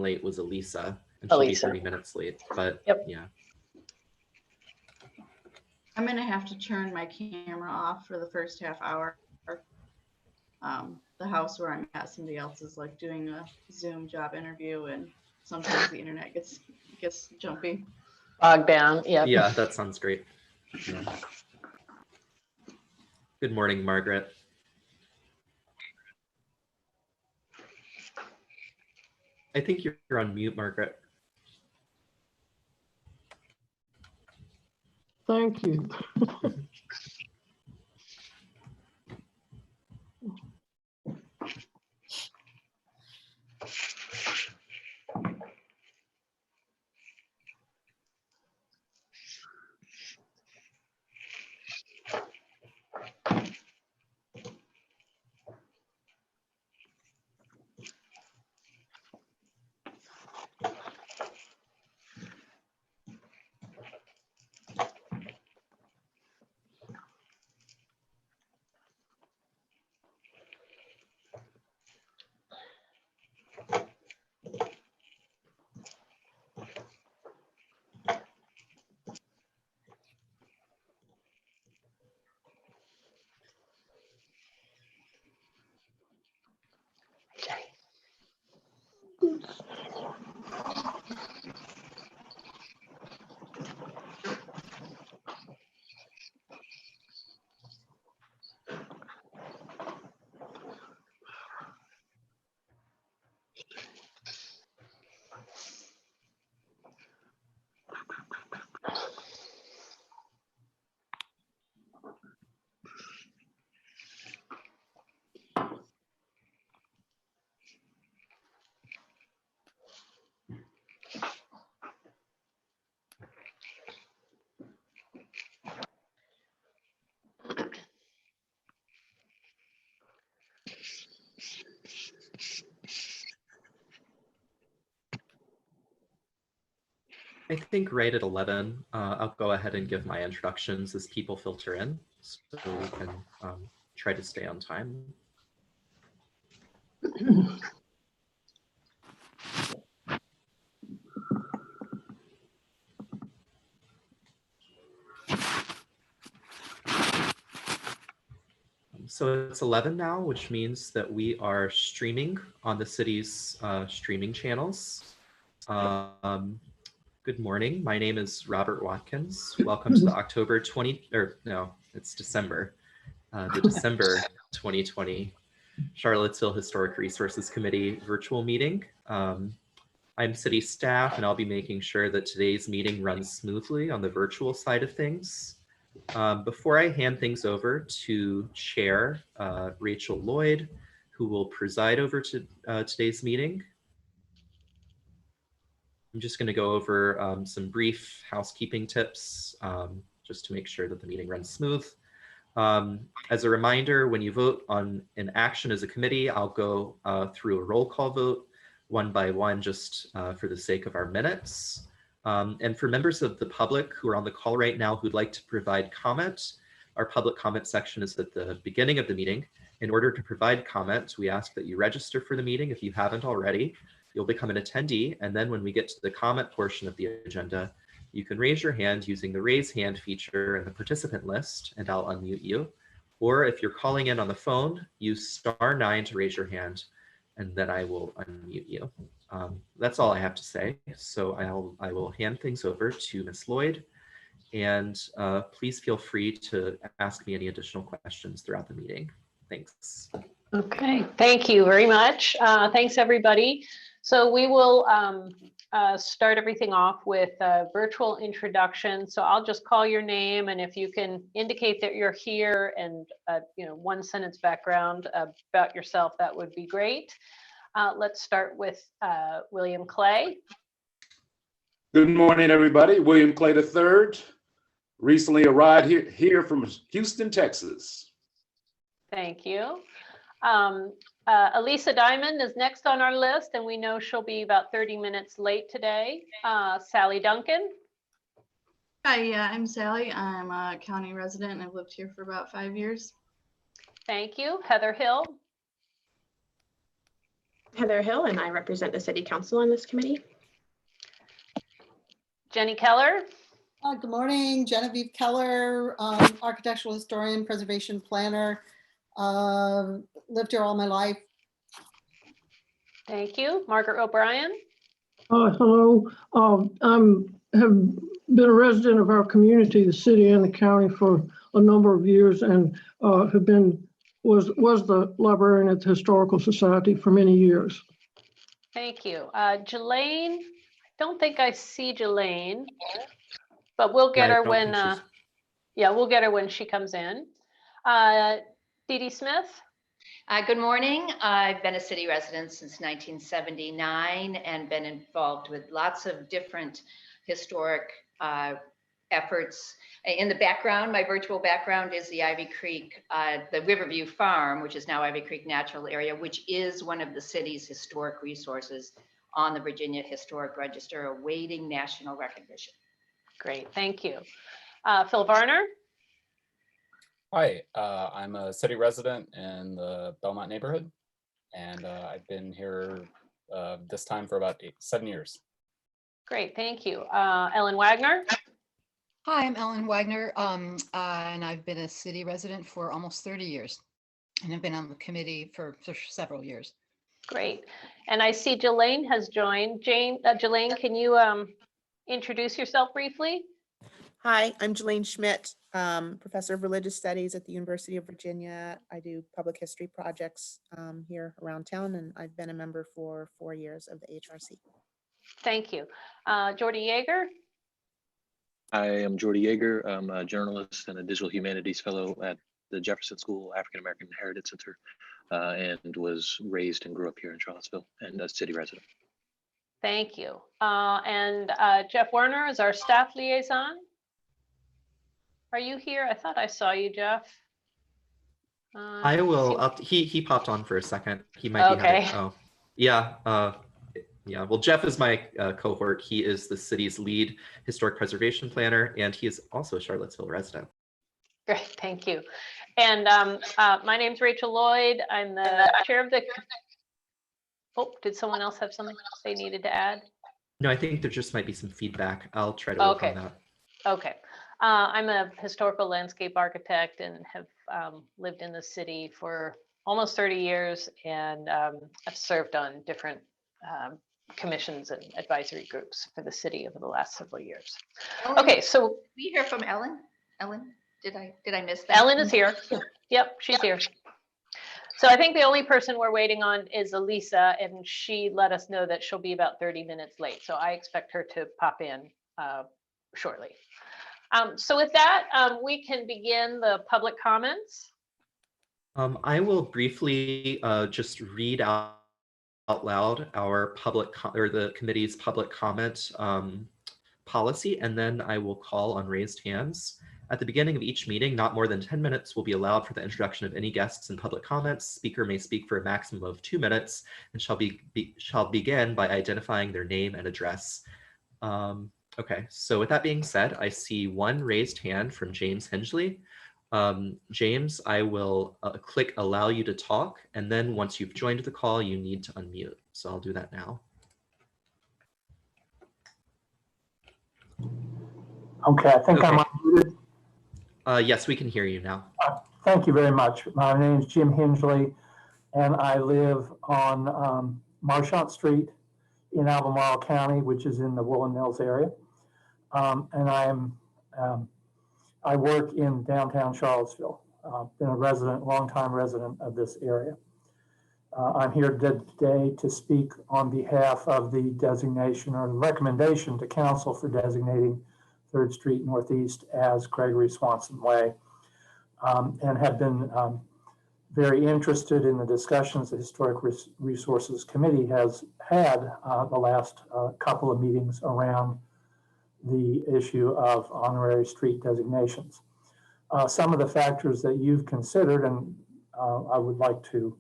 late was Elisa, and she'll be Elisa. 30 minutes late, but Yep. yeah. I'm gonna have to turn my camera off for the first half hour. The house where I'm at, somebody else is like doing a Zoom job interview, and sometimes the internet gets jumpy. Bogged down. Yep. Yeah, that sounds great. Yeah. Good morning, Margaret. I think you're on mute, Margaret. Thank you. I think right at 11, I'll go ahead and give my introductions as people filter in, so we can try to stay on time. So it's 11 now, which means that we are streaming on the city's streaming channels. Good morning. My name is Robert Watkins. Welcome to the October 20, or no, it's December, the December 2020 Charlottesville Historic Resources Committee virtual meeting. I'm city staff, and I'll be making sure that today's meeting runs smoothly on the virtual side of things. Before I hand things over to Chair Rachel Lloyd, who will preside over today's meeting, I'm just going to go over some brief housekeeping tips just to make sure that the meeting runs smooth. As a reminder, when you vote on an action as a committee, I'll go through a roll call vote one by one just for the sake of our minutes. And for members of the public who are on the call right now who'd like to provide comment, our public comment section is at the beginning of the meeting. In order to provide comment, we ask that you register for the meeting if you haven't already. You'll become an attendee, and then when we get to the comment portion of the agenda, you can raise your hand using the raise hand feature in the participant list, and I'll unmute you. Or if you're calling in on the phone, use *9 to raise your hand, and then I will unmute you. That's all I have to say. So I will hand things over to Ms. Lloyd, and please feel free to ask me any additional questions throughout the meeting. Thanks. Okay, thank you very much. Thanks, everybody. So we will start everything off with a virtual introduction. So I'll just call your name, and if you can indicate that you're here and one sentence background about yourself, that would be great. Let's start with William Clay. Good morning, everybody. William Clay III, recently arrived here from Houston, Texas. Thank you. Elisa Diamond is next on our list, and we know she'll be about 30 minutes late today. Sally Duncan. Hi, I'm Sally. I'm a county resident, and I've lived here for about 5 years. Thank you. Heather Hill. Heather Hill, and I represent the City Council on this committee. Jenny Keller. Good morning, Genevieve Keller, architectural historian, preservation planner. Lived here all my life. Thank you. Margaret O'Brien. Hello. Have been a resident of our community, the city and the county, for a number of years, and was the librarian at the Historical Society for many years. Thank you. Jelaine, I don't think I see Jelaine, but we'll get her when, yeah, we'll get her when she comes in. Dee Dee Smith. Good morning. I've been a city resident since 1979 and been involved with lots of different historic efforts. In the background, my virtual background is the Ivy Creek, the Riverview Farm, which is now Ivy Creek Natural Area, which is one of the city's historic resources on the Virginia Historic Register, awaiting national recognition. Great, thank you. Phil Varner. Hi, I'm a city resident in the Belmont neighborhood, and I've been here this time for about 7 years. Great, thank you. Ellen Wagner. Hi, I'm Ellen Wagner, and I've been a city resident for almost 30 years, and I've been on the committee for several years. Great, and I see Jelaine has joined. Jelaine, can you introduce yourself briefly? Hi, I'm Jelaine Schmidt, professor of religious studies at the University of Virginia. I do public history projects here around town, and I've been a member for 4 years of the HRC. Thank you. Jordy Yeager. I am Jordy Yeager. I'm a journalist and a digital humanities fellow at the Jefferson School African American Heritage Center, and was raised and grew up here in Charlottesville, and a city resident. Thank you. And Jeff Werner is our staff liaison. Are you here? I thought I saw you, Jeff. I will. He popped on for a second. He might be having. Oh, yeah. Yeah. Well, Jeff is my cohort. He is the city's lead historic preservation planner, and he is also a Charlottesville resident. Great, thank you. And my name's Rachel Lloyd. I'm the chair of the. Oh, did someone else have something they needed to add? No, I think there just might be some feedback. I'll try to work on that. Okay. I'm a historical landscape architect and have lived in the city for almost 30 years, and I've served on different commissions and advisory groups for the city over the last several years. Okay, so we hear from Ellen. Ellen, did I miss that? Ellen is here. Yep, she's here. So I think the only person we're waiting on is Elisa, and she let us know that she'll be about 30 minutes late. So I expect her to pop in shortly. So with that, we can begin the public comments. I will briefly just read out loud our the committee's public comment policy, and then I will call on raised hands. At the beginning of each meeting, not more than 10 minutes will be allowed for the introduction of any guests and public comments. Speaker may speak for a maximum of 2 minutes and shall begin by identifying their name and address. Okay, so with that being said, I see one raised hand from James Hensley. James, I will click allow you to talk, and then once you've joined the call, you need to unmute. So I'll do that now. Okay, I think I'm unmuted. Yes, we can hear you now. Thank you very much. My name is Jim Hensley, and I live on Marchant Street in Albemarle County, which is in the Woolen Mills area. And I work in downtown Charlottesville. Been a longtime resident of this area. I'm here today to speak on behalf of the designation or recommendation to council for designating 3rd Street Northeast as Gregory Swanson Way, and have been very interested in the discussions the Historic Resources Committee has had the last couple of meetings around the issue of honorary street designations. Some of the factors that you've considered, and I would like to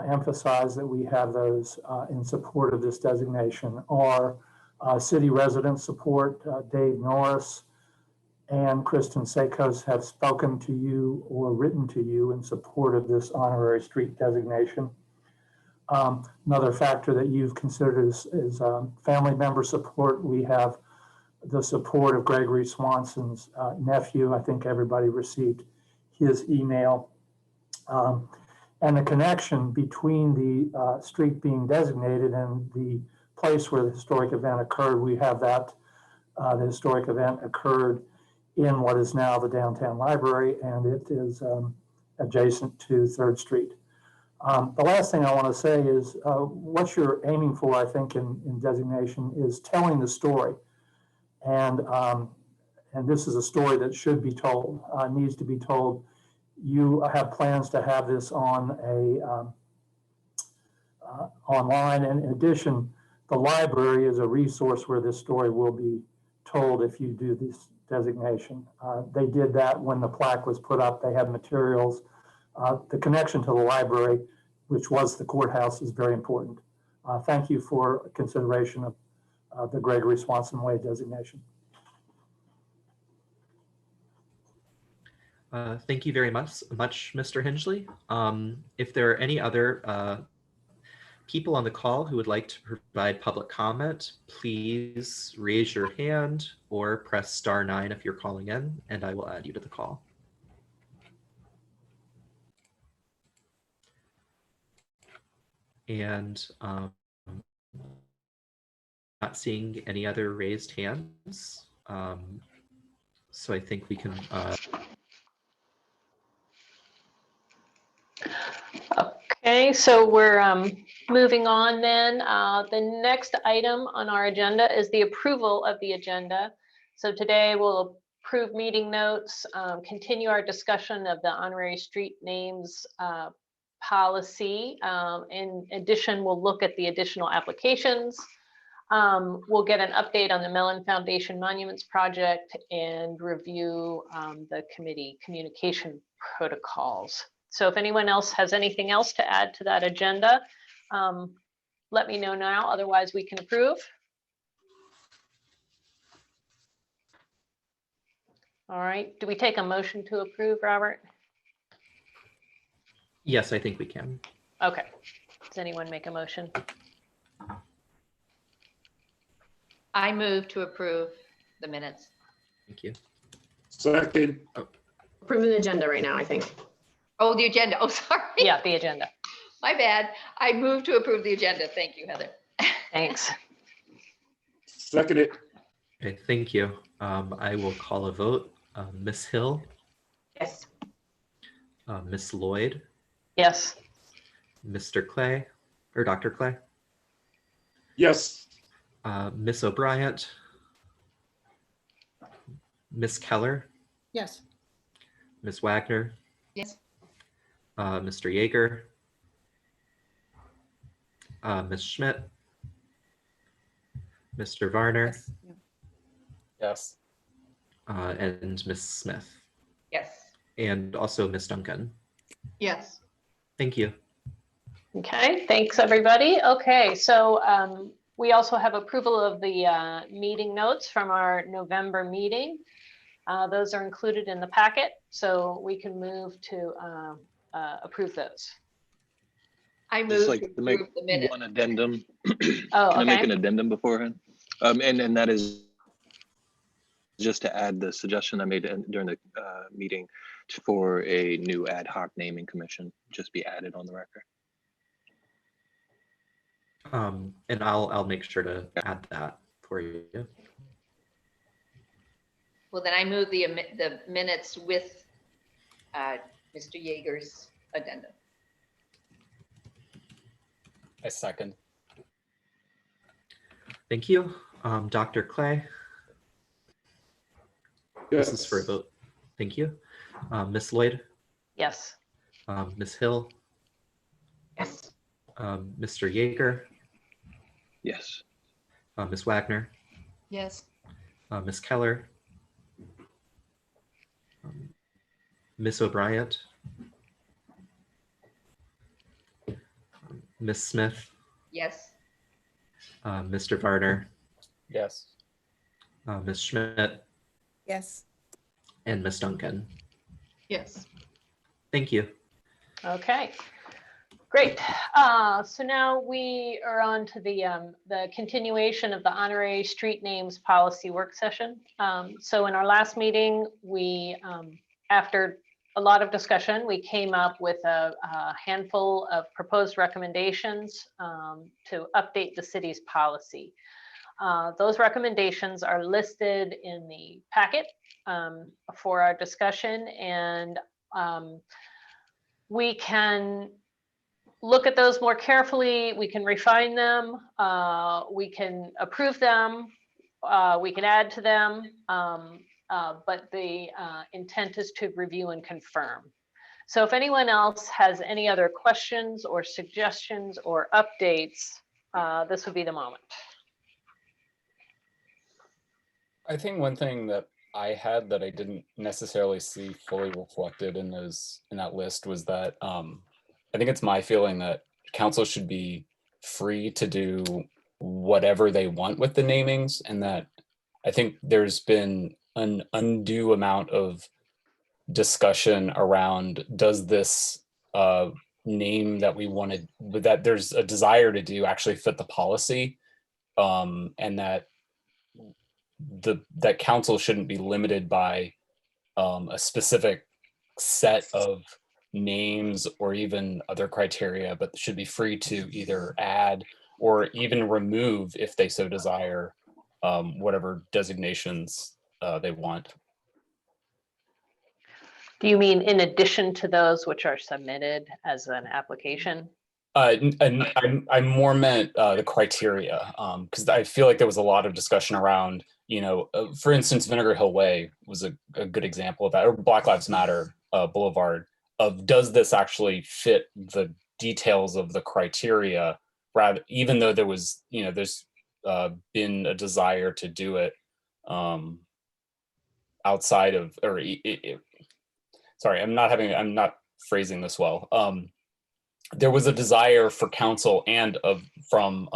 emphasize that we have those in support of this designation, are city resident support. Dave Norris and Kristen Sakos have spoken to you or written to you in support of this honorary street designation. Another factor that you've considered is family member support. We have the support of Gregory Swanson's nephew. I think everybody received his email. And the connection between the street being designated and the place where the historic event occurred, we have that the historic event occurred in what is now the downtown library, and it is adjacent to 3rd Street. The last thing I want to say is what you're aiming for, I think, in designation is telling the story. And this is a story that should be told, needs to be told. You have plans to have this on a online, and in addition, the library is a resource where this story will be told if you do this designation. They did that when the plaque was put up. They have materials. The connection to the library, which was the courthouse, is very important. Thank you for consideration of the Gregory Swanson Way designation. Thank you very much, Mr. Hensley. If there are any other people on the call who would like to provide public comment, please raise your hand or press *9 if you're calling in, and I will add you to the call. And not seeing any other raised hands. So I think we can Okay, so we're moving on then. The next item on our agenda is the approval of the agenda. So today we'll approve meeting notes, continue our discussion of the honorary street names policy. In addition, we'll look at the additional applications. We'll get an update on the Mellon Foundation Monuments Project and review the committee communication protocols. So if anyone else has anything else to add to that agenda, let me know now, otherwise we can approve. All right, do we take a motion to approve, Robert? Yes, I think we can. Okay, does anyone make a motion? I move to approve the minutes. Thank you. Second. Approving the agenda right now, I think. Oh, the agenda. Oh, sorry. Yeah, the agenda. My bad. I move to approve the agenda. Thank you, Heather. Thanks. Second it. Okay, thank you. I will call a vote. Ms. Hill, Yes. Ms. Lloyd, Yes. Mr. Clay, or Dr. Clay, Yes. Ms. O'Brien, Ms. Keller, Yes. Ms. Wagner, Yes. Mr. Yeager, Ms. Schmidt, Mr. Varner, Yes. Yeah. Yes. and Ms. Smith, Yes. and also Ms. Duncan. Yes. Thank you. Okay, thanks, everybody. Okay, so we also have approval of the meeting notes from our November meeting. Those are included in the packet, so we can move to approve those. I move Just like to to make approve the minutes. one addendum. Oh, Can I make okay. an addendum beforehand? And that is just to add the suggestion I made during the meeting for a new ad hoc naming commission, just be added on the record. And I'll make sure to add that for you. Well, then I move the minutes with Mr. Yeager's addendum. I second. Thank you. Dr. Clay, Yes. this is for a vote. Thank you. Ms. Lloyd, Yes. Ms. Hill, Yes. Mr. Yeager, Yes. Ms. Wagner, Yes. Ms. Keller, Ms. O'Brien, Ms. Smith, Yes. Mr. Varner, Yes. Ms. Schmidt, Yes. and Ms. Duncan. Yes. Thank you. Okay. Great. So now we are on to the continuation of the honorary street names policy work session. So in our last meeting, we, after a lot of discussion, we came up with a handful of proposed recommendations to update the city's policy. Those recommendations are listed in the packet for our discussion, and we can look at those more carefully. We can refine them. We can approve them. We can add to them. But the intent is to review and confirm. So if anyone else has any other questions or suggestions or updates, this would be the moment. I think one thing that I had that I didn't necessarily see fully reflected in that list was that I think it's my feeling that council should be free to do whatever they want with the namings, and that I think there's been an undue amount of discussion around, does this name that we wanted, that there's a desire to do, actually fit the policy, and that that council shouldn't be limited by a specific set of names or even other criteria, but should be free to either add or even remove, if they so desire, whatever designations they want. Do you mean in addition to those which are submitted as an application? I more meant the criteria, because I feel like there was a lot of discussion around, for instance, Vinegar Hill Way was a good example of that, or Black Lives Matter Boulevard, of does this actually fit the details of the criteria, rather, even though there was, there's been a desire to do it outside of, or sorry, I'm not phrasing this well. There was a desire for council and from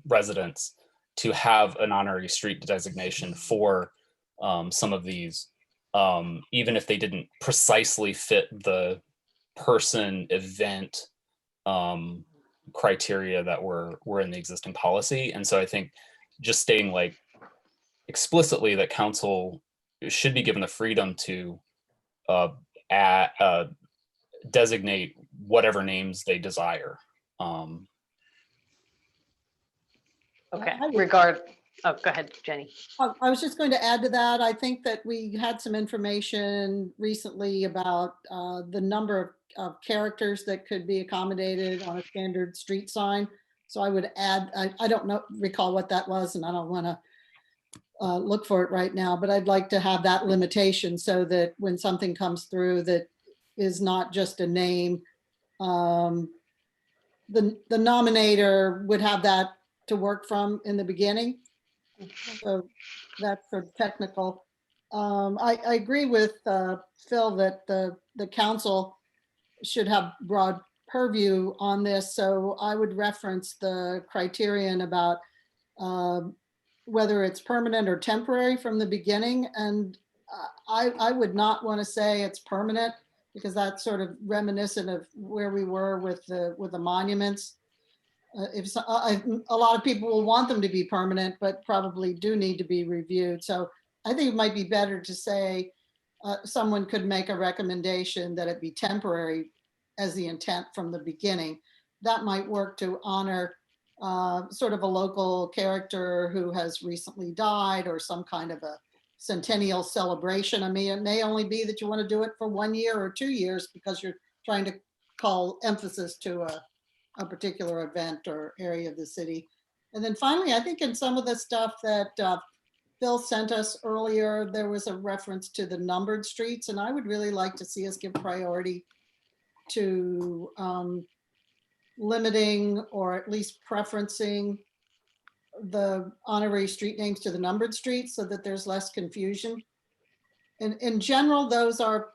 residents to have an honorary street designation for some of these, even if they didn't precisely fit the person, event criteria that were in the existing policy. And so I think just stating like explicitly that council should be given the freedom to designate whatever names they desire. Okay, oh, go ahead, Jenny. I was just going to add to that. I think that we had some information recently about the number of characters that could be accommodated on a standard street sign. So I would add, I don't recall what that was, and I don't want to look for it right now, but I'd like to have that limitation so that when something comes through that is not just a name, the nominator would have that to work from in the beginning. So that's sort of technical. I agree with Phil that the council should have broad purview on this. So I would reference the criterion about whether it's permanent or temporary from the beginning. And I would not want to say it's permanent, because that's sort of reminiscent of where we were with the monuments. A lot of people will want them to be permanent, but probably do need to be reviewed. So I think it might be better to say someone could make a recommendation that it be temporary as the intent from the beginning. That might work to honor sort of a local character who has recently died, or some kind of a centennial celebration. I mean, it may only be that you want to do it for 1 year or 2 years because you're trying to call emphasis to a particular event or area of the city. And then finally, I think in some of the stuff that Phil sent us earlier, there was a reference to the numbered streets, and I would really like to see us give priority to limiting or at least preferencing the honorary street names to the numbered streets so that there's less confusion. And in general, those are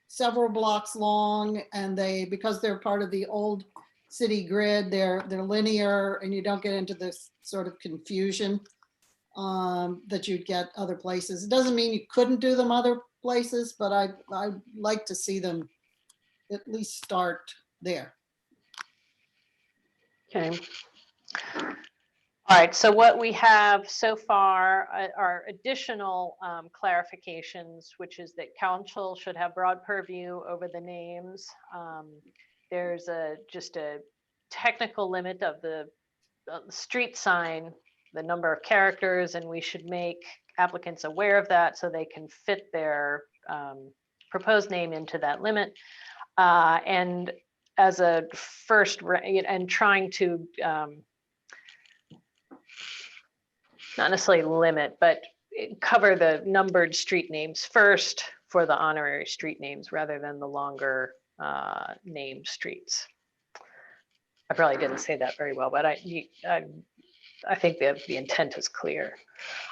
several blocks long, and because they're part of the old city grid, they're linear, and you don't get into this sort of confusion that you'd get other places. It doesn't mean you couldn't do them other places, but I'd like to see them at least start there. Okay. All right, so what we have so far are additional clarifications, which is that council should have broad purview over the names. There's just a technical limit of the street sign, the number of characters, and we should make applicants aware of that so they can fit their proposed name into that limit. And as a first, and trying to not necessarily limit, but cover the numbered street names first for the honorary street names rather than the longer named streets. I probably didn't say that very well, but I think the intent is clear.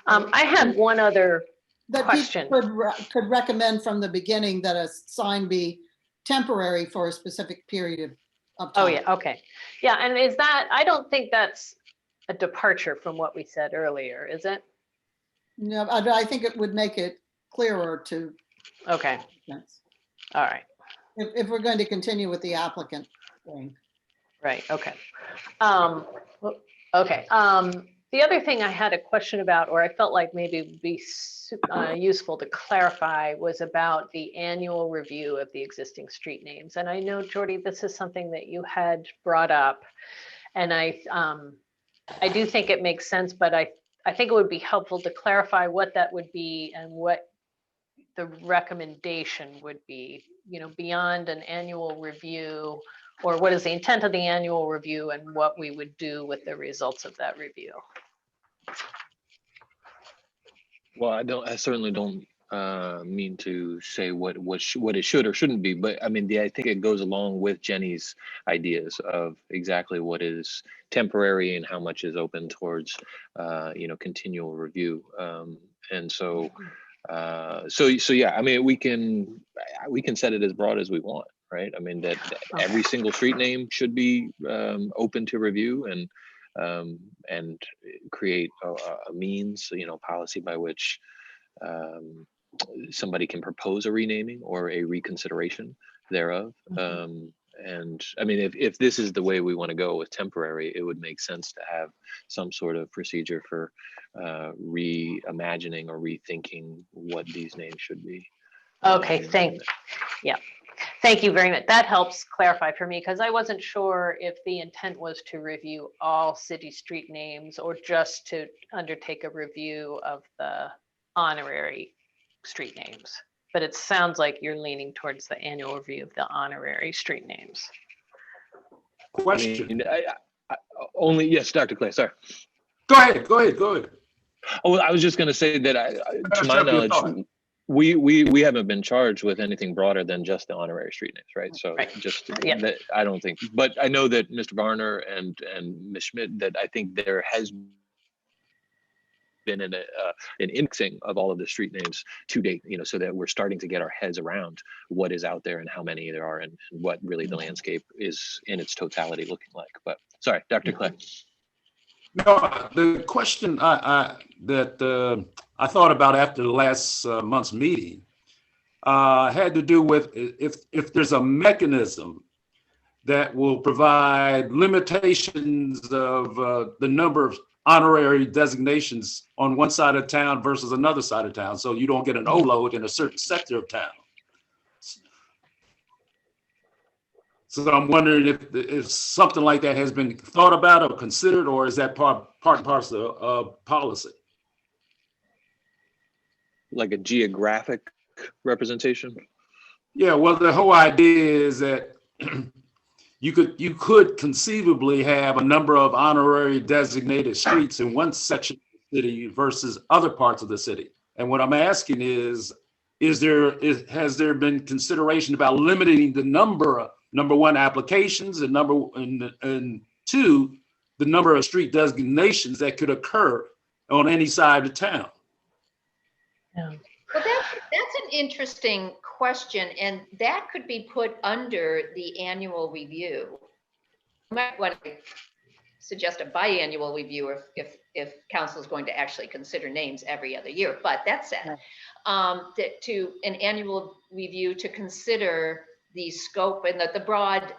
I had one other question. Could recommend from the beginning that a sign be temporary for a specific period of time. Oh yeah, okay. Yeah, and is that, I don't think that's a departure from what we said earlier, is it? No, I think it would make it clearer to. Okay. Yes. All right. If we're going to continue with the applicant thing. Right, okay. Okay. The other thing I had a question about, or I felt like maybe it would be useful to clarify, was about the annual review of the existing street names. And I know, Jordy, this is something that you had brought up, and I do think it makes sense, but I think it would be helpful to clarify what that would be and what the recommendation would be, beyond an annual review, or what is the intent of the annual review and what we would do with the results of that review. Well, I certainly don't mean to say what it should or shouldn't be, but I mean, I think it goes along with Jenny's ideas of exactly what is temporary and how much is open towards, continual review. And so yeah, I mean, we can set it as broad as we want, right? I mean, that every single street name should be open to review, and create a means, policy by which somebody can propose a renaming or a reconsideration thereof. And I mean, if this is the way we want to go with temporary, it would make sense to have some sort of procedure for reimagining or rethinking what these names should be. Okay, thank you very much. That helps clarify for me, because I wasn't sure if the intent was to review all city street names or just to undertake a review of the honorary street names. But it sounds like you're leaning towards the annual review of the honorary street names. Question. Yes, Dr. Clay, sorry. Go ahead. Oh, I was just going to say that to my knowledge, we haven't been charged with anything broader than just the honorary street names, right? So that, I don't think, but I know that Mr. Varner and Ms. Schmidt, that I think there has been an indexing of all of the street names to date, so that we're starting to get our heads around what is out there and how many there are, and what really the landscape is in its totality looking like. But sorry, Dr. Clay. No, the question I thought about after the last month's meeting had to do with if there's a mechanism that will provide limitations of the number of honorary designations on one side of town versus another side of town, so you don't get an overload in a certain sector of town. So I'm wondering if something like that has been thought about or considered, or is that part and parcel of policy? Like a geographic representation? Yeah, well, the whole idea is that you could conceivably have a number of honorary designated streets in one section of the city versus other parts of the city. And what I'm asking is has there been consideration about limiting the number one, applications, and two, the number of street designations that could occur on any side of town? Yeah. Well, that's an interesting question, and that could be put under the annual review. You might want to suggest a biannual review if council is going to actually consider names every other year. But that said, to an annual review to consider the scope and the broad,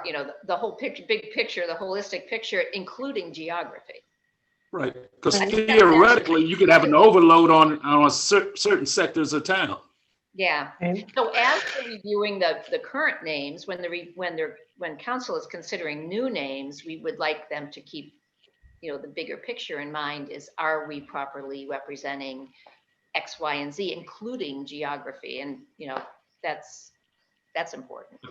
you know, the whole picture, big picture, the holistic picture, including geography. Right, because I think theoretically, you could have an overload on certain sectors of town. Yeah. So as we're reviewing the current names, when council is considering new names, we would like them to keep, you know, the bigger picture in mind is, are we properly representing X, Y, and Z, including geography? And, you know, that's important.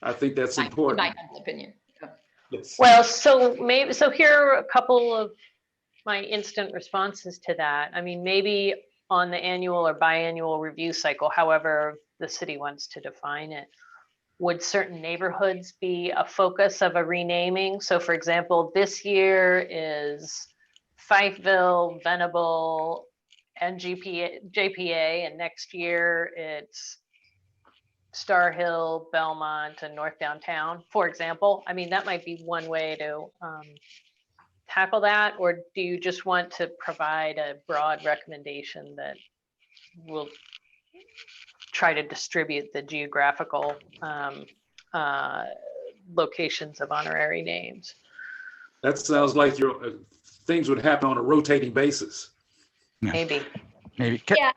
I think that's important. In my humble opinion. Yes. Well, so here are a couple of my instant responses to that. I mean, maybe on the annual or biannual review cycle, however the city wants to define it, would certain neighborhoods be a focus of a renaming? So for example, this year is Fifeville, Venable, and JPA, and next year it's Star Hill, Belmont, and North Downtown, for example. I mean, that might be one way to tackle that, or do you just want to provide a broad recommendation that will try to distribute the geographical locations of honorary names? That sounds like your things would happen on a rotating basis. Maybe. Yeah,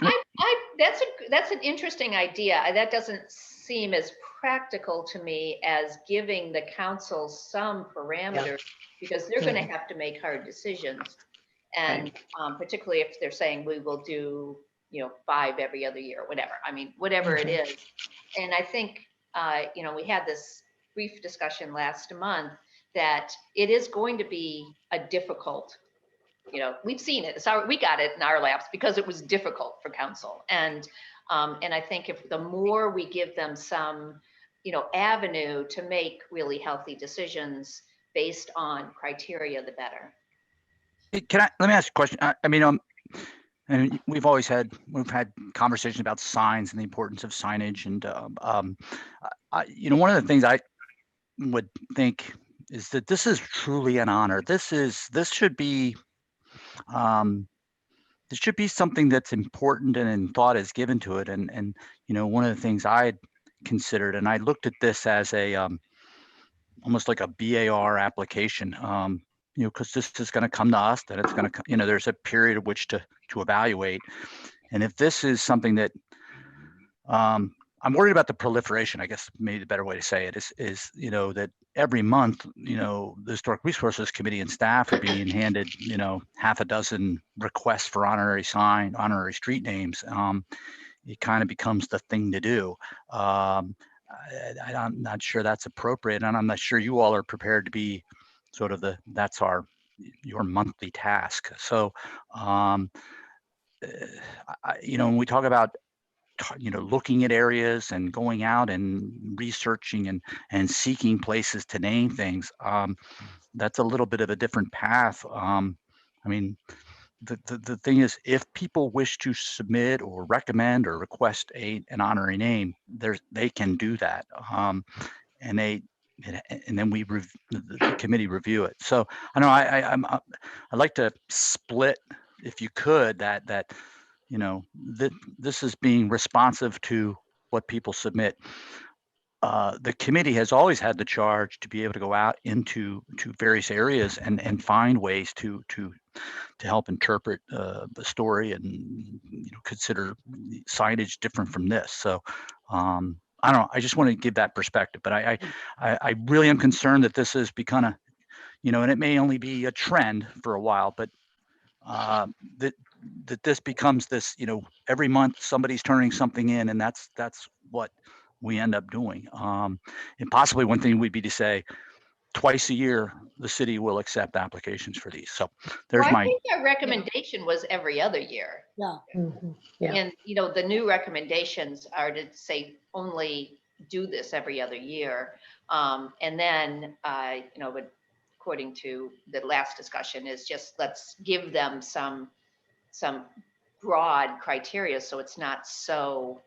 that's an interesting idea. That doesn't seem as practical to me as giving the council some parameters, because they're going to have to make hard decisions. And particularly if they're saying we will do, you know, 5 every other year, whatever. I mean, whatever it is. And I think, you know, we had this brief discussion last month that it is going to be a difficult, you know, we've seen it. We got it in our laps because it was difficult for council. And I think if the more we give them some, you know, avenue to make really healthy decisions based on criteria, the better. Let me ask a question. I mean, and we've had conversations about signs and the importance of signage. And, you know, one of the things I would think is that this is truly an honor. This should be something that's important and thought is given to it. And, you know, one of the things I had considered, and I looked at this as a, almost like a BAR application, you know, because this is going to come to us, that it's going to, you know, there's a period of which to evaluate. And if this is something that, I'm worried about the proliferation, I guess maybe the better way to say it is, you know, that every month, you know, the Historic Resources Committee and staff are being handed, you know, half a dozen requests for honorary street names. It kind of becomes the thing to do. I'm not sure that's appropriate, and I'm not sure you all are prepared to be sort of your monthly task. So, you know, when we talk about, you know, looking at areas and going out and researching and seeking places to name things, that's a little bit of a different path. I mean, the thing is, if people wish to submit or recommend or request an honorary name, they can do that, and then the committee review it. So I know I'd like to split, if you could, that you know, this is being responsive to what people submit. The committee has always had the charge to be able to go out into various areas and find ways to help interpret the story and, you know, consider signage different from this. So I don't know. I just want to give that perspective, but I really am concerned that this is becoming, you know, and it may only be a trend for a while, but that this becomes this, you know, every month somebody's turning something in, and that's what we end up doing. And possibly one thing would be to say, twice a year, the city will accept applications for these. So there's I think our recommendation was every other year. Yeah. Yeah. And, you know, the new recommendations are to say only do this every other year. And then, you know, but according to the last discussion, is just let's give them some broad criteria so it's not so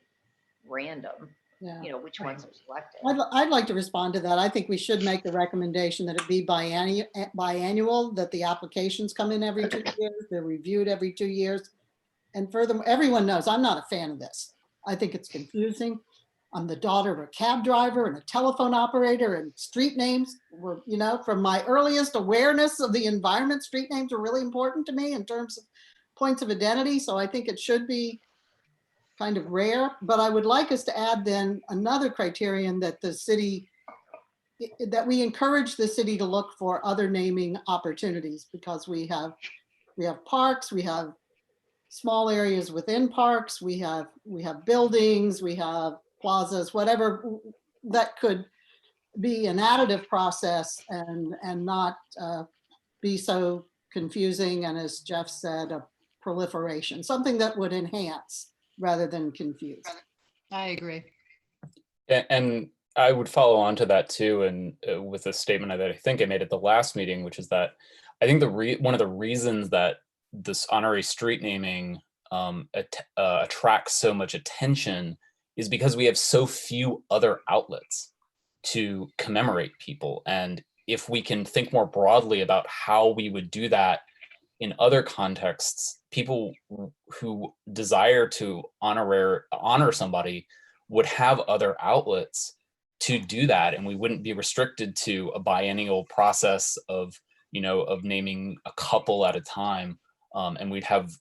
random. Yeah. You know, which ones are selected. I'd like to respond to that. I think we should make the recommendation that it be biannual, that the applications come in every 2 years, they're reviewed every 2 years. And furthermore, everyone knows I'm not a fan of this. I think it's confusing. I'm the daughter of a cab driver and a telephone operator, and street names were, you know, from my earliest awareness of the environment, street names are really important to me in terms of points of identity. So I think it should be kind of rare, but I would like us to add then another criterion that the city, that we encourage the city to look for other naming opportunities, because we have parks, we have small areas within parks, we have buildings, we have plazas, whatever that could be an additive process and not be so confusing, and as Jeff said, a proliferation, something that would enhance rather than confuse. I agree. And I would follow on to that too, and with a statement that I think I made at the last meeting, which is that I think one of the reasons that this honorary street naming attracts so much attention is because we have so few other outlets to commemorate people. And if we can think more broadly about how we would do that in other contexts, people who desire to honor somebody would have other outlets to do that, and we wouldn't be restricted to a biennial process of naming a couple at a time, and we'd have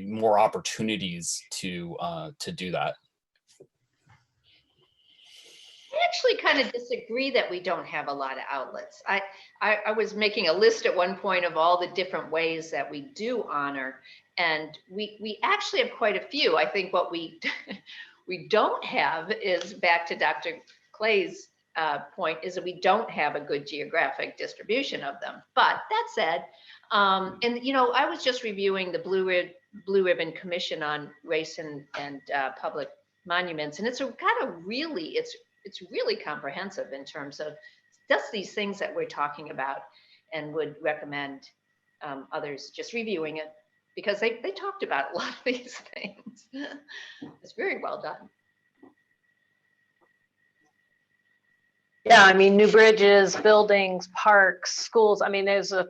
more opportunities to do that. I actually kind of disagree that we don't have a lot of outlets. I was making a list at one point of all the different ways that we do honor, and we actually have quite a few. I think what we don't have is, back to Dr. Clay's point, is that we don't have a good geographic distribution of them. But that said, and I was just reviewing the Blue Ribbon Commission on Race and Public Monuments, and it's really comprehensive in terms of just these things that we're talking about, and would recommend others just reviewing it, because they talked about a lot of these things. It's very well done. Yeah, I mean, new bridges, buildings, parks, schools. I mean, there's a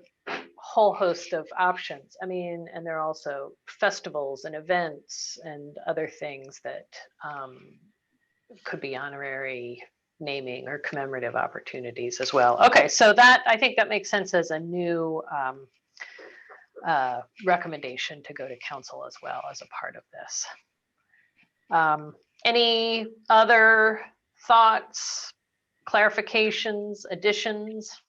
whole host of options. I mean, and there are also festivals and events and other things that could be honorary naming or commemorative opportunities as well. Okay, so that, I think that makes sense as a new recommendation to go to council as well as a part of this. Any other thoughts, clarifications, additions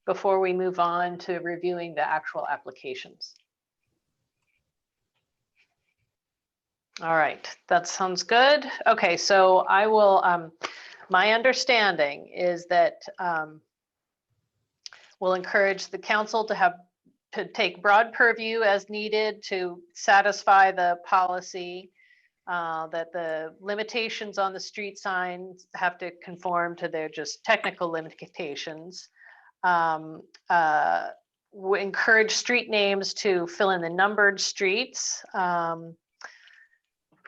before we move on to reviewing the actual applications? All right, that sounds good. Okay, so I will, my understanding is that we'll encourage the council to take broad purview as needed to satisfy the policy, that the limitations on the street signs have to conform to their just technical limitations. We encourage street names to fill in the numbered streets.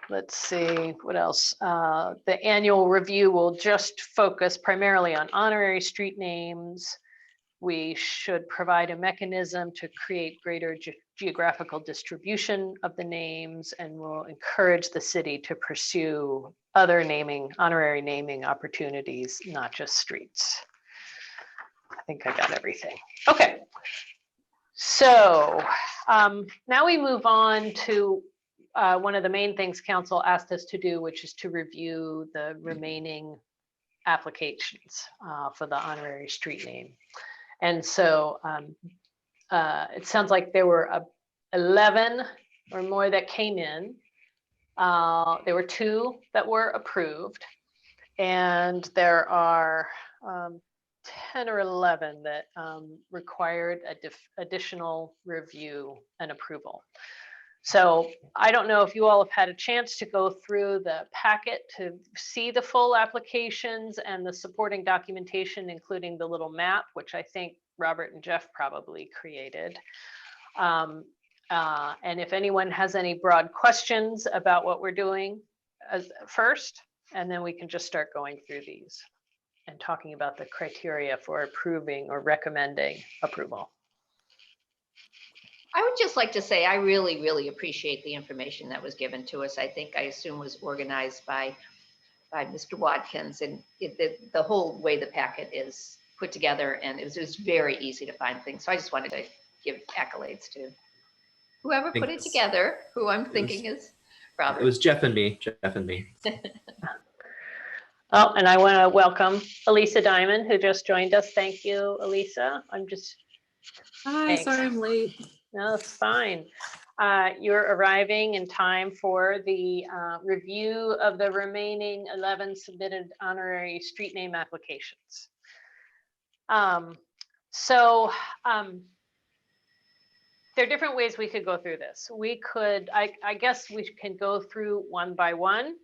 Let's see, what else? The annual review will just focus primarily on honorary street names. We should provide a mechanism to create greater geographical distribution of the names, and we'll encourage the city to pursue other honorary naming opportunities, not just streets. I think I got everything. Okay, so now we move on to one of the main things council asked us to do, which is to review the remaining applications for the honorary street name. And so it sounds like there were 11 or more that came in. There were 2 that were approved, and there are 10 or 11 that required additional review and approval. So I don't know if you all have had a chance to go through the packet to see the full applications and the supporting documentation, including the little map, which I think Robert and Jeff probably created. And if anyone has any broad questions about what we're doing first, and then we can just start going through these and talking about the criteria for approving or recommending approval. I would just like to say I really, really appreciate the information that was given to us. I assume was organized by by Mr. Watkins, and the whole way the packet is put together, and it was very easy to find things. So I just wanted to give accolades to whoever put it together, who I'm thinking is Robert. It was Jeff and me. Oh, and I want to welcome Elisa Diamond, who just joined us. Thank you, Elisa. Hi, Thanks. sorry I'm late. No, it's fine. You're arriving in time for the review of the remaining 11 submitted honorary street name applications. There are different ways we could go through this. We could, I guess we can go through one by one,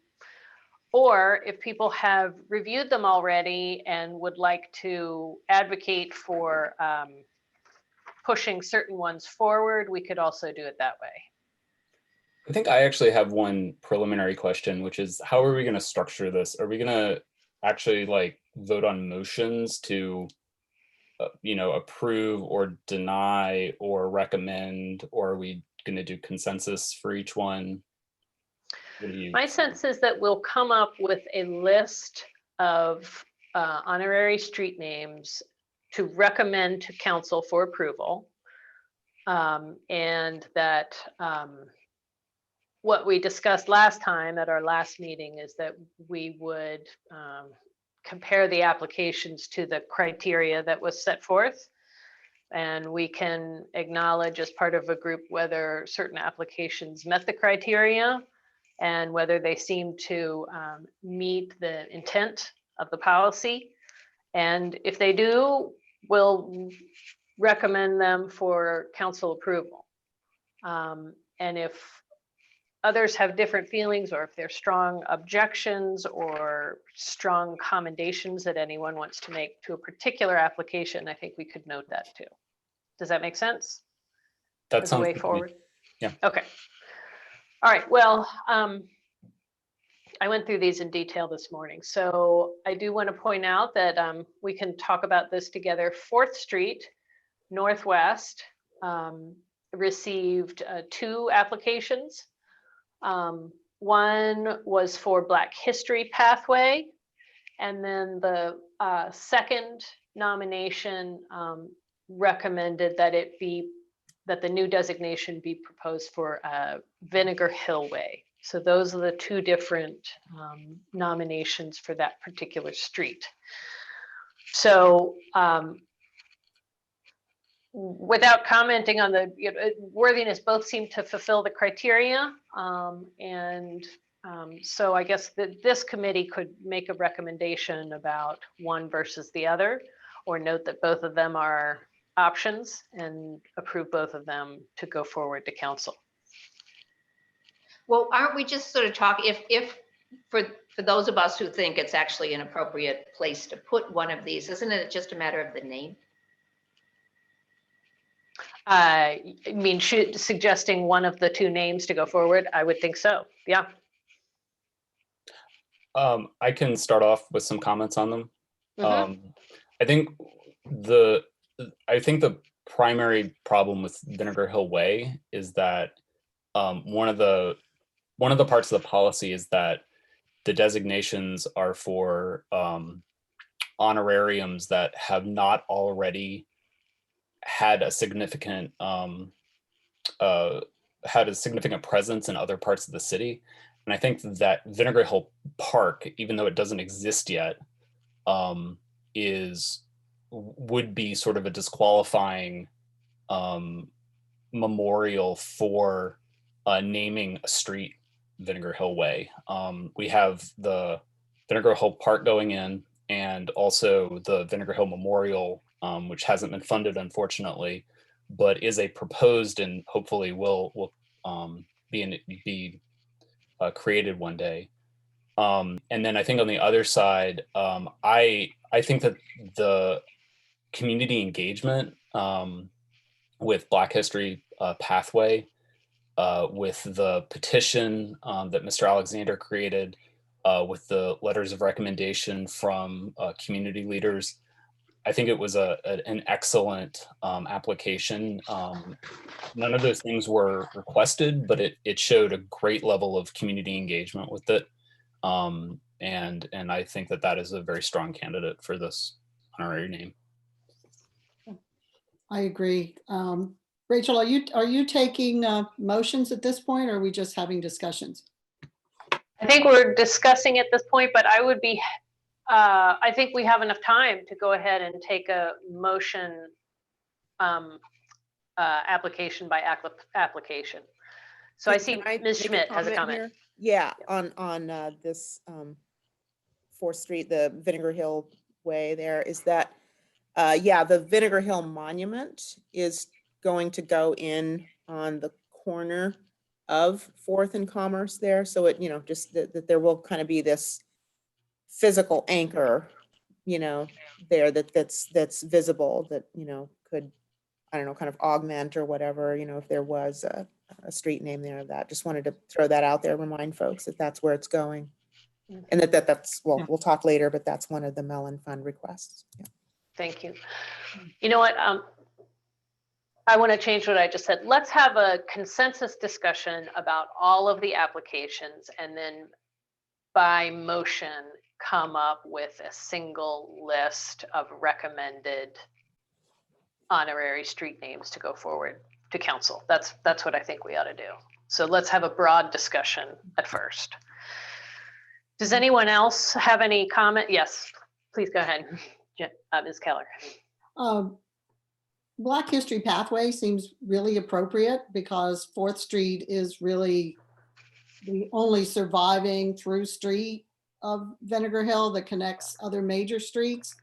or if people have reviewed them already and would like to advocate for pushing certain ones forward, we could also do it that way. I think I actually have one preliminary question, which is how are we going to structure this? Are we going to actually like vote on motions to, approve or deny or recommend, or are we going to do consensus for each one? My sense is that we'll come up with a list of honorary street names to recommend to council for approval. And that what we discussed last time at our last meeting is that we would compare the applications to the criteria that was set forth. And we can acknowledge as part of a group whether certain applications met the criteria and whether they seem to meet the intent of the policy. And if they do, we'll recommend them for council approval. And if others have different feelings, or if there's strong objections or strong commendations that anyone wants to make to a particular application, I think we could note that too. Does that make sense? That as sounds a way good to me. forward? Yeah. Okay. All right. Well, I went through these in detail this morning. So I do want to point out that we can talk about this together. 4th Street Northwest received 2 applications. One was for Black History Pathway, and then the second nomination recommended that the new designation be proposed for Vinegar Hill Way. So those are the 2 different nominations for that particular street. So without commenting on the worthiness, both seem to fulfill the criteria. So I guess that this committee could make a recommendation about one versus the other, or note that both of them are options and approve both of them to go forward to council. Well, aren't we just sort of talking, if for those of us who think it's actually an appropriate place to put one of these, isn't it just a matter of the name? I mean, suggesting one of the 2 names to go forward, I would think so. Yeah. I can start off with some comments on them. Mm-hmm. I think the primary problem with Vinegar Hill Way is that one of the parts of the policy is that the designations are for honorariums that have not already had a significant presence in other parts of the city. And I think that Vinegar Hill Park, even though it doesn't exist yet, would be sort of a disqualifying memorial for naming a street Vinegar Hill Way. We have the Vinegar Hill Park going in, and also the Vinegar Hill Memorial, which hasn't been funded, unfortunately, but is a proposed and hopefully will be created one day. And then I think on the other side, I think that the community engagement with Black History Pathway, with the petition that Mr. Alexander created, with the letters of recommendation from community leaders, I think it was an excellent application. None of those things were requested, but it showed a great level of community engagement with it. and I think that that is a very strong candidate for this honorary name. I agree. Rachel, are you taking motions at this point, or are we just having discussions? I think we're discussing at this point, but I would be, I think we have enough time to go ahead and take a motion application by application. So I see Can I Ms. make Schmidt has a comment comment. here? Yeah, on this 4th Street, the Vinegar Hill Way there, is that, yeah, the Vinegar Hill Monument is going to go in on the corner of 4th and Commerce there. So it, you know, just that there will kind of be this physical anchor, you know, there that's visible, that, you know, could, I don't know, kind of augment or whatever, you know, if there was a street name there of that. Just wanted to throw that out there, remind folks that that's where it's going. And that's, well, we'll talk later, but that's one of the Mellon Fund requests. Yeah. Thank you. You know what? I want to change what I just said. Let's have a consensus discussion about all of the applications, and then by motion come up with a single list of recommended honorary street names to go forward to council. That's what I think we ought to do. So let's have a broad discussion at first. Does anyone else have any comment? Yes, please go ahead, Ms. Keller. Black History Pathway seems really appropriate because 4th Street is really the only surviving through street of Vinegar Hill that connects other major streets.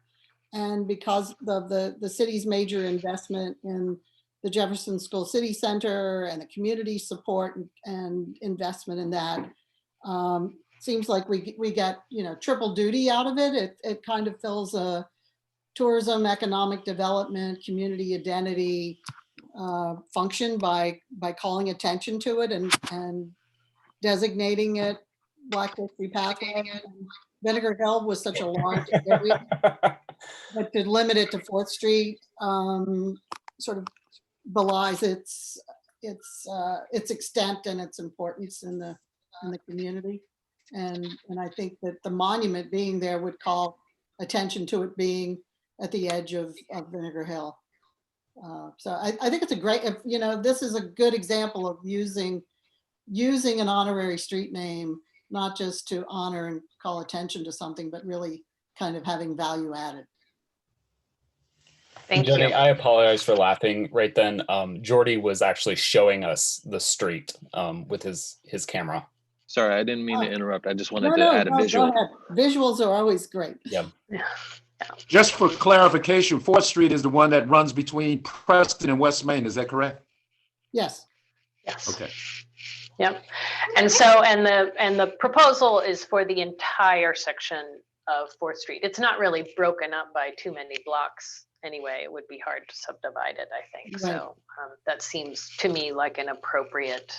And because of the city's major investment in the Jefferson School City Center and the community support and investment in that, seems like we get, you know, triple duty out of it. It kind of fills a tourism, economic development, community identity function by calling attention to it and designating it Black History Pathway. Vinegar Hill was such a large area, but to limit it to 4th Street sort of belies its extent and its importance in the community. And I think that the monument being there would call attention to it being at the edge of Vinegar Hill. So I think it's a great, you know, this is a good example of using an honorary street name, not just to honor and call attention to something, but really kind of having value added. Thank Jenny, you. I apologize for laughing right then. Jordy was actually showing us the street with his camera. Sorry, I didn't mean to interrupt. I just wanted No, to add a go visual. ahead. Visuals are always great. Yeah. Just for clarification, 4th Street is the one that runs between Preston and West Main. Is that correct? Yes. Yes. Okay. Yep. And so, and the proposal is for the entire section of 4th Street. It's not really broken up by too many blocks anyway. It would be hard to subdivide it, I think. Right. So that seems to me like an appropriate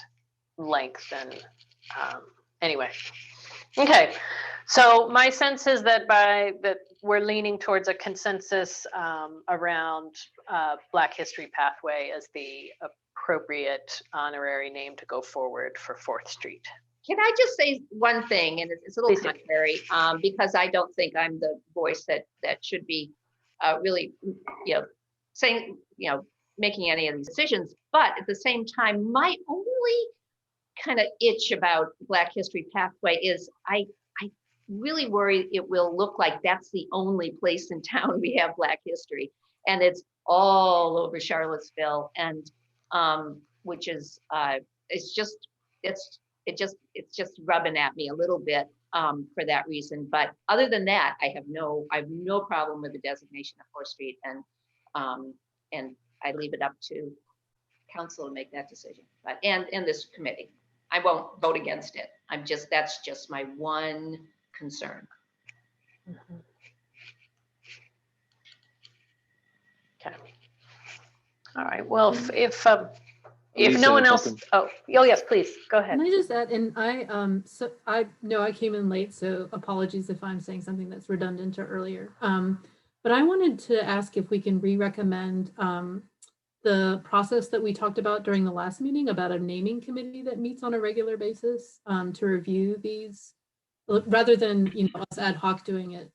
length. And anyway, okay. So my sense is that we're leaning towards a consensus around Black History Pathway as the appropriate honorary name to go forward for 4th Street. Can I just say one thing, and it's a little contrary, because I don't think I'm the voice that should be really, you know, saying, you know, making any of these decisions. But at the same time, my only kind of itch about Black History Pathway is I really worry it will look like that's the only place in town we have Black history, and it's all over Charlottesville, and which is it's just rubbing at me a little bit for that reason. But other than that, I have no problem with the designation of 4th Street, and I leave it up to council to make that decision. But and this committee, I won't vote against it. That's just my one concern. Mm-hmm. Okay. All right. Well, if no one else, oh yes, please go ahead. Can I just add? And I know I came in late, so apologies if I'm saying something that's redundant or earlier. But I wanted to ask if we can re-recommend the process that we talked about during the last meeting about a naming committee that meets on a regular basis to review these rather than, you know, us ad hoc doing it,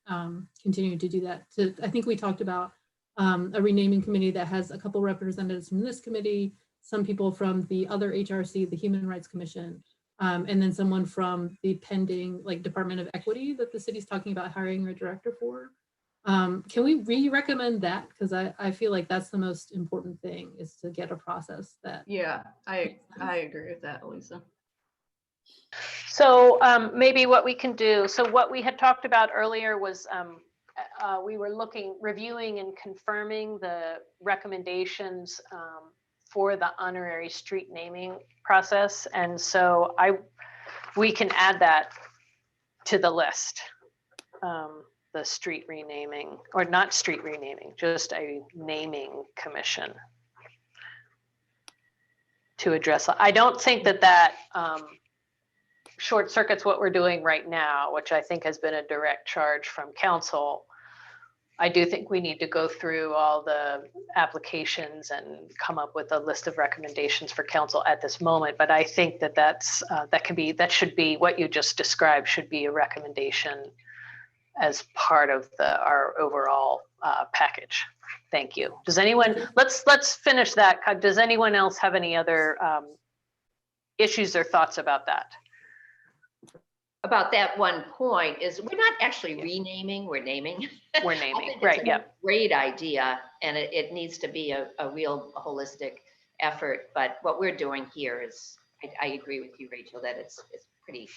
continuing to do that. I think we talked about a renaming committee that has a couple representatives from this committee, some people from the other HRC, the Human Rights Commission, and then someone from the pending like Department of Equity that the city's talking about hiring a director for. Can we re-recommend that? Because I feel like that's the most important thing, is to get a process that. Yeah, I agree with that, Elisa. So maybe what we can do, so what we had talked about earlier was we were reviewing and confirming the recommendations for the honorary street naming process. And so we can add that to the list, the street renaming, or not street renaming, just a naming commission to address. I don't think that short circuits what we're doing right now, which I think has been a direct charge from council. I do think we need to go through all the applications and come up with a list of recommendations for council at this moment. But I think that should be what you just described, should be a recommendation as part of our overall package. Thank you. Does anyone, let's finish that. Does anyone else have any other issues or thoughts about that? About that one point is we're not actually renaming, we're naming. We're naming, right, yeah. Great idea, and it needs to be a real holistic effort, but what we're doing here is, I agree with you, Rachel, that it's pretty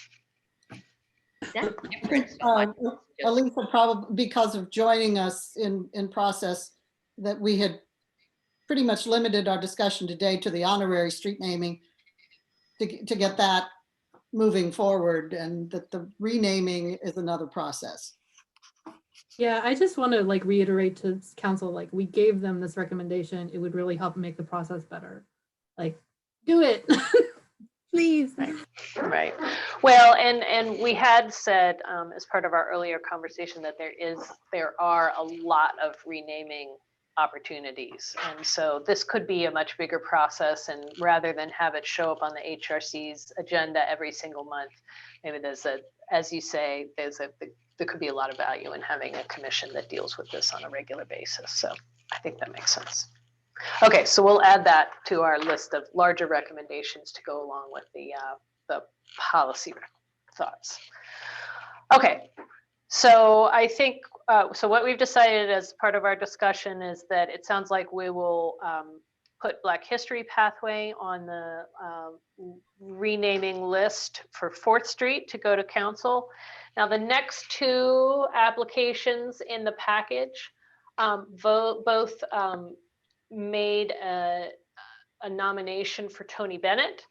not different so much. Elisa, probably because of joining us in process, that we had pretty much limited our discussion today to the honorary street naming to get that moving forward, and that the renaming is another process. Yeah, I just want to like reiterate to council, like we gave them this recommendation. It would really help make the process better. Like, do it, please. Right. Well, and we had said as part of our earlier conversation that there are a lot of renaming opportunities, and so this could be a much bigger process, and rather than have it show up on the HRC's agenda every single month, maybe as you say, there could be a lot of value in having a commission that deals with this on a regular basis. So I think that makes sense. Okay, so we'll add that to our list of larger recommendations to go along with the policy thoughts. Okay, so I think, so what we've decided as part of our discussion is that it sounds like we will put Black History Pathway on the renaming list for 4th Street to go to council. Now, the next 2 applications in the package both made a nomination for Tony Bennett.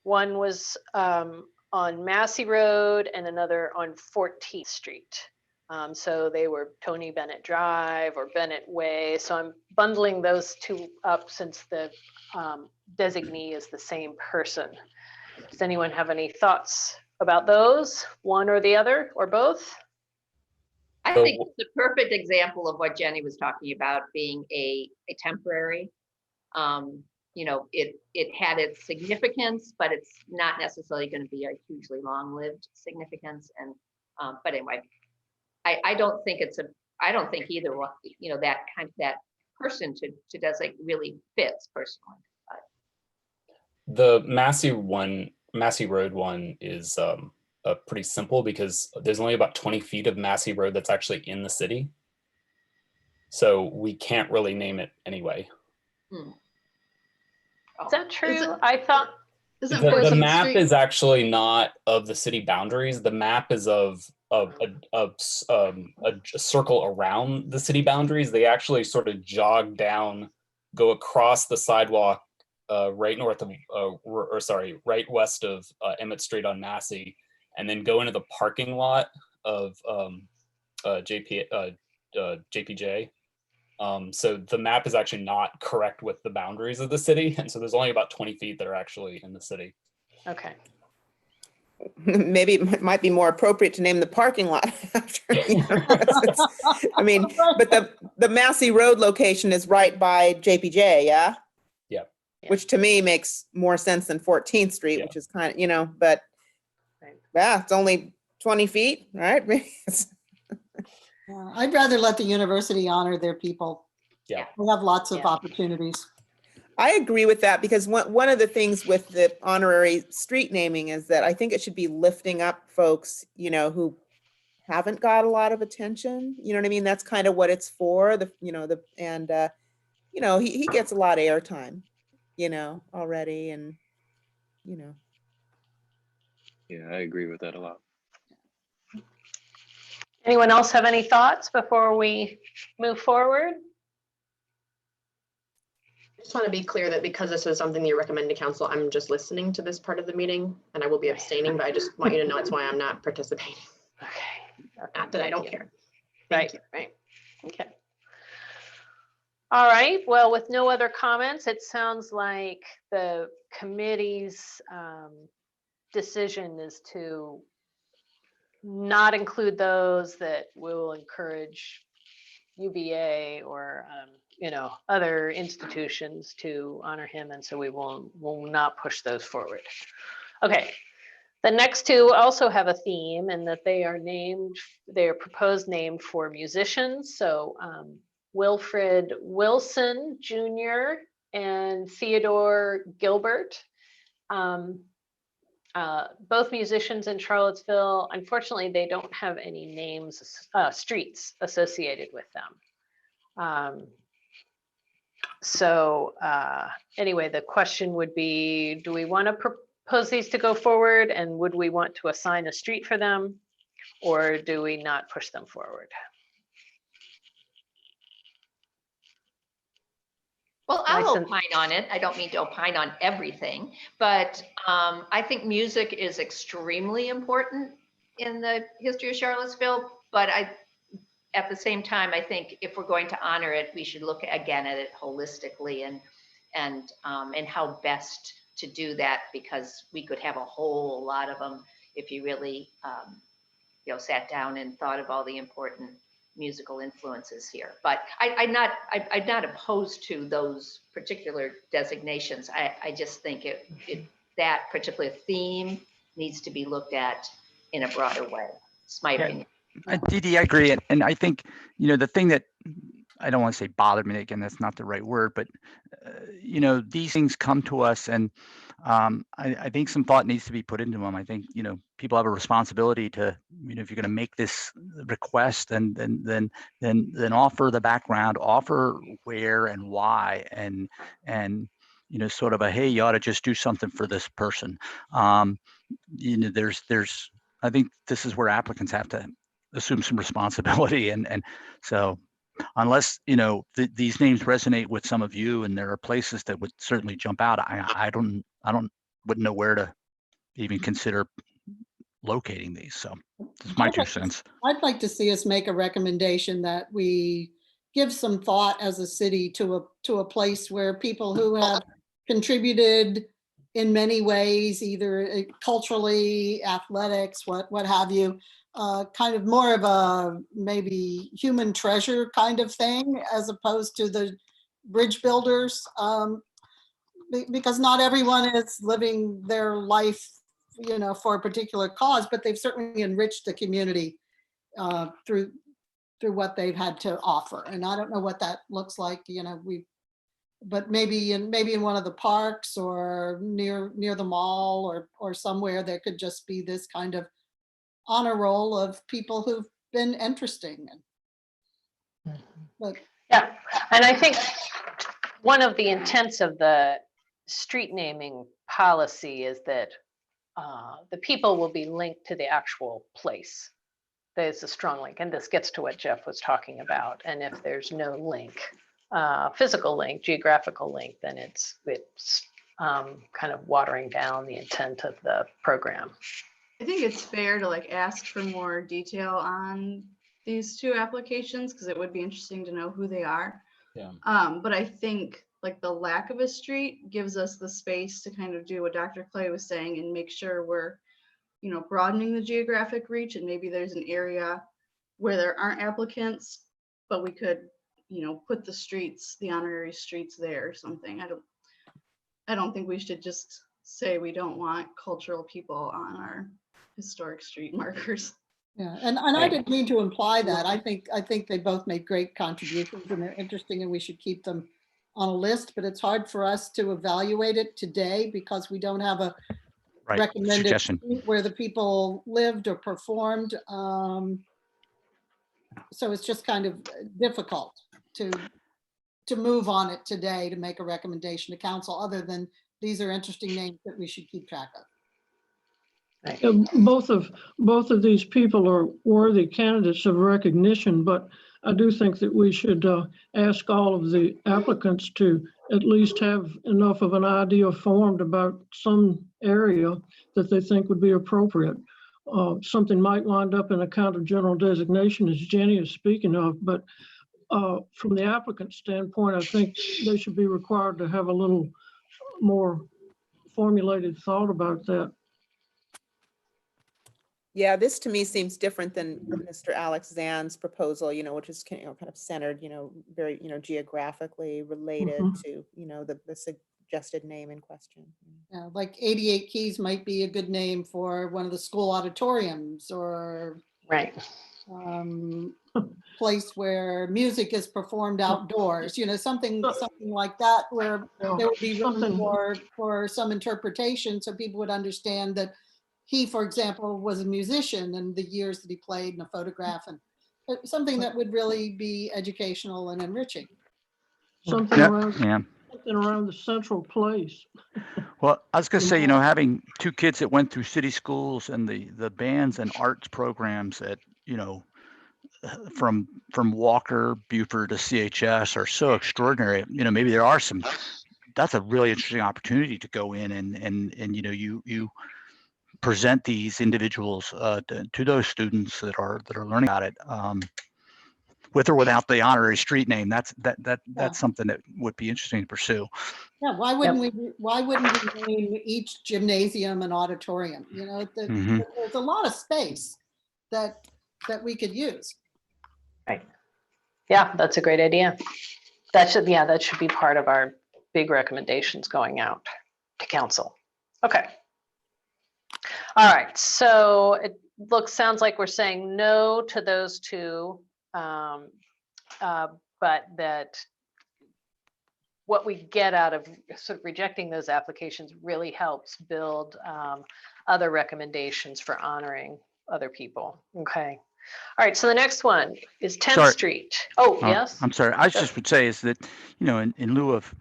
One was on Massey Road and another on 14th Street. So they were Tony Bennett Drive or Bennett Way. So I'm bundling those 2 up since the designee is the same person. Does anyone have any thoughts about those, one or the other, or both? I think it's a perfect example of what Jenny was talking about, being a temporary. You know, it had its significance, but it's not necessarily going to be a hugely long-lived significance. And but anyway, I don't think either one, you know, that person to designate really fits personally. The Massey Road one is pretty simple because there's only about 20 feet of Massey Road that's actually in the city. So we can't really name it anyway. Is that true? I thought the map is actually not of the city boundaries. The map is of a circle around the city boundaries. They actually sort of jog down, go across the sidewalk right west of Emmett Street on Massey, and then go into the parking lot of JPJ. So the map is actually not correct with the boundaries of the city, and so there's only about 20 feet that are actually in the city. Okay. Maybe it might be more appropriate to name the parking lot after, I mean, but the Massey Road location is right by JPJ, yeah? Yeah. Which to me makes more sense than 14th Street, which is kind of, but yeah, it's only 20 feet, right? Yeah, I'd rather let the university honor their people. Yeah. We have lots of Yeah. opportunities. I agree with that because one of the things with the honorary street naming is that I think it should be lifting up folks, you know, who haven't got a lot of attention. You know what I mean? That's kind of what it's for. He gets a lot of airtime, already, and you know. Yeah, I agree with that a lot. Anyone else have any thoughts before we move forward? I just want to be clear that because this is something that you recommend to council, I'm just listening to this part of the meeting and I will be abstaining, but I just want you to know it's why I'm not participating. Okay. Not that I don't care. Right. Thank you. Right. Okay. All right. Well, with no other comments, it sounds like the committee's decision is to not include those that will encourage UVA or other institutions to honor him, and so we will not push those forward. Okay. The next two also have a theme in that they are proposed named for musicians. So Wilfred Wilson Jr. and Theodore Gilbert, both musicians in Charlottesville. Unfortunately, they don't have any names, streets associated with them. Anyway, the question would be, do we want to propose these to go forward, and would we want to assign a street for them, or do we not push them forward? Well, I'll Nice and- opine on it. I don't mean to opine on everything, but I think music is extremely important in the history of Charlottesville. But at the same time, I think if we're going to honor it, we should look again at it holistically and how best to do that, because we could have a whole lot of them if you really sat down and thought of all the important musical influences here. But I'm not opposed to those particular designations. I just think that particular theme needs to be looked at in a broader way. It's my opinion. Dee, I agree. And I think, the thing that I don't want to say bothered me, again, that's not the right word, but, these things come to us, and I think some thought needs to be put into them. I think, people have a responsibility to, if you're going to make this request, then offer the background, offer where and why, and sort of hey, you ought to just do something for this person. There's I think this is where applicants have to assume some responsibility, and so unless these names resonate with some of you, and there are places that would certainly jump out, wouldn't know where to even consider locating these. So that's my 2 cents. I'd like to see us make a recommendation that we give some thought as a city to a place where people who have contributed in many ways, either culturally, athletics, what have you, kind of more of a maybe human treasure kind of thing, as opposed to the bridge builders, because not everyone is living their life, for a particular cause, but they've certainly enriched the community through what they've had to offer. And I don't know what that looks like, but maybe in one of the parks or near the mall or somewhere, there could just be this kind of honor roll of people who've been interesting. Yeah, and I think one of the intents of the street naming policy is that the people will be linked to the actual place. There's a strong link, and this gets to what Jeff was talking about. And if there's no link, physical link, geographical link, then it's kind of watering down the intent of the program. I think it's fair to ask for more detail on these 2 applications, because it would be interesting to know who they are. Yeah. But I think the lack of a street gives us the space to kind of do what Dr. Clay was saying and make sure we're, broadening the geographic reach. And maybe there's an area where there aren't applicants, but we could, put the honorary streets there or something. I don't think we should just say we don't want cultural people on our historic street markers. Yeah, and I didn't mean to imply that. I think they both made great contributions and they're interesting and we should keep them on a list, but it's hard for us to evaluate it today because we don't have a recommended suggestion street where the people lived or performed. So it's just kind of difficult to move on it today to make a recommendation to council, other than these are interesting names that we should keep track of. Both of these people are worthy candidates of recognition, but I do think that we should ask all of the applicants to at least have enough of an idea formed about some area that they think would be appropriate. Something might wind up in a counter general designation, as Jenny is speaking of, but from the applicant standpoint, I think they should be required to have a little more formulated thought about that. Yeah, this to me seems different than Mr. Alex Zan's proposal, which is kind of centered, very, geographically related to, the suggested name in question. Yeah, like 88 Keys might be a good name for one of the school auditoriums, or place where music is performed outdoors, something like that, where there would be room for some interpretation, so people would understand that he, for example, was a musician and the years that he played in a photograph, and something that would really be educational and enriching. Something around the central place. Well, I was going to say, having two kids that went through city schools and the bands and arts programs at, from Walker, Buford to CHS are so extraordinary. Maybe there are some. That's a really interesting opportunity to go in and you present these individuals to those students that are learning about it, with or without the honorary street name. That's something that would be interesting to pursue. Yeah, why wouldn't we name each gymnasium and auditorium? There's a lot of space that we could use. Right. Yeah, that's a great idea. That should be part of our big recommendations going out to council. Okay. All right, so it sounds like we're saying no to those two, but that what we get out of sort of rejecting those applications really helps build other recommendations for honoring other people. Okay. All right, so the next one is 10th Street. Oh, yes. I'm sorry. I just would say is that, in lieu of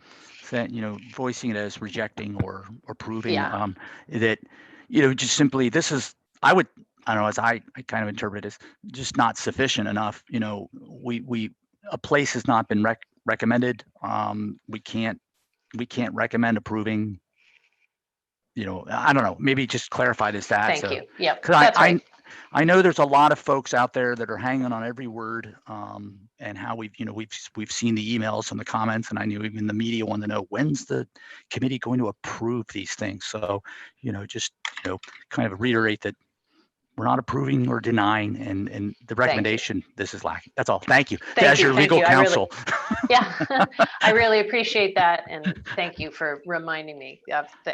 that, voicing it as rejecting or proving, that, just simply, this is, I don't know, as I kind of interpret it, as just not sufficient enough. A place has not been recommended. We can't recommend approving. I don't know, maybe just clarify this. Thank you. Yeah, because I know there's a lot of folks out there that are hanging on every word, and how we've seen the emails and the comments, and I knew even the media wanted to know, when's the committee going to approve these things? So, just kind of reiterate that we're not approving or denying, and the recommendation, this is lacking. That's all. Thank you. As your legal counsel. I really appreciate that, and thank you for reminding me.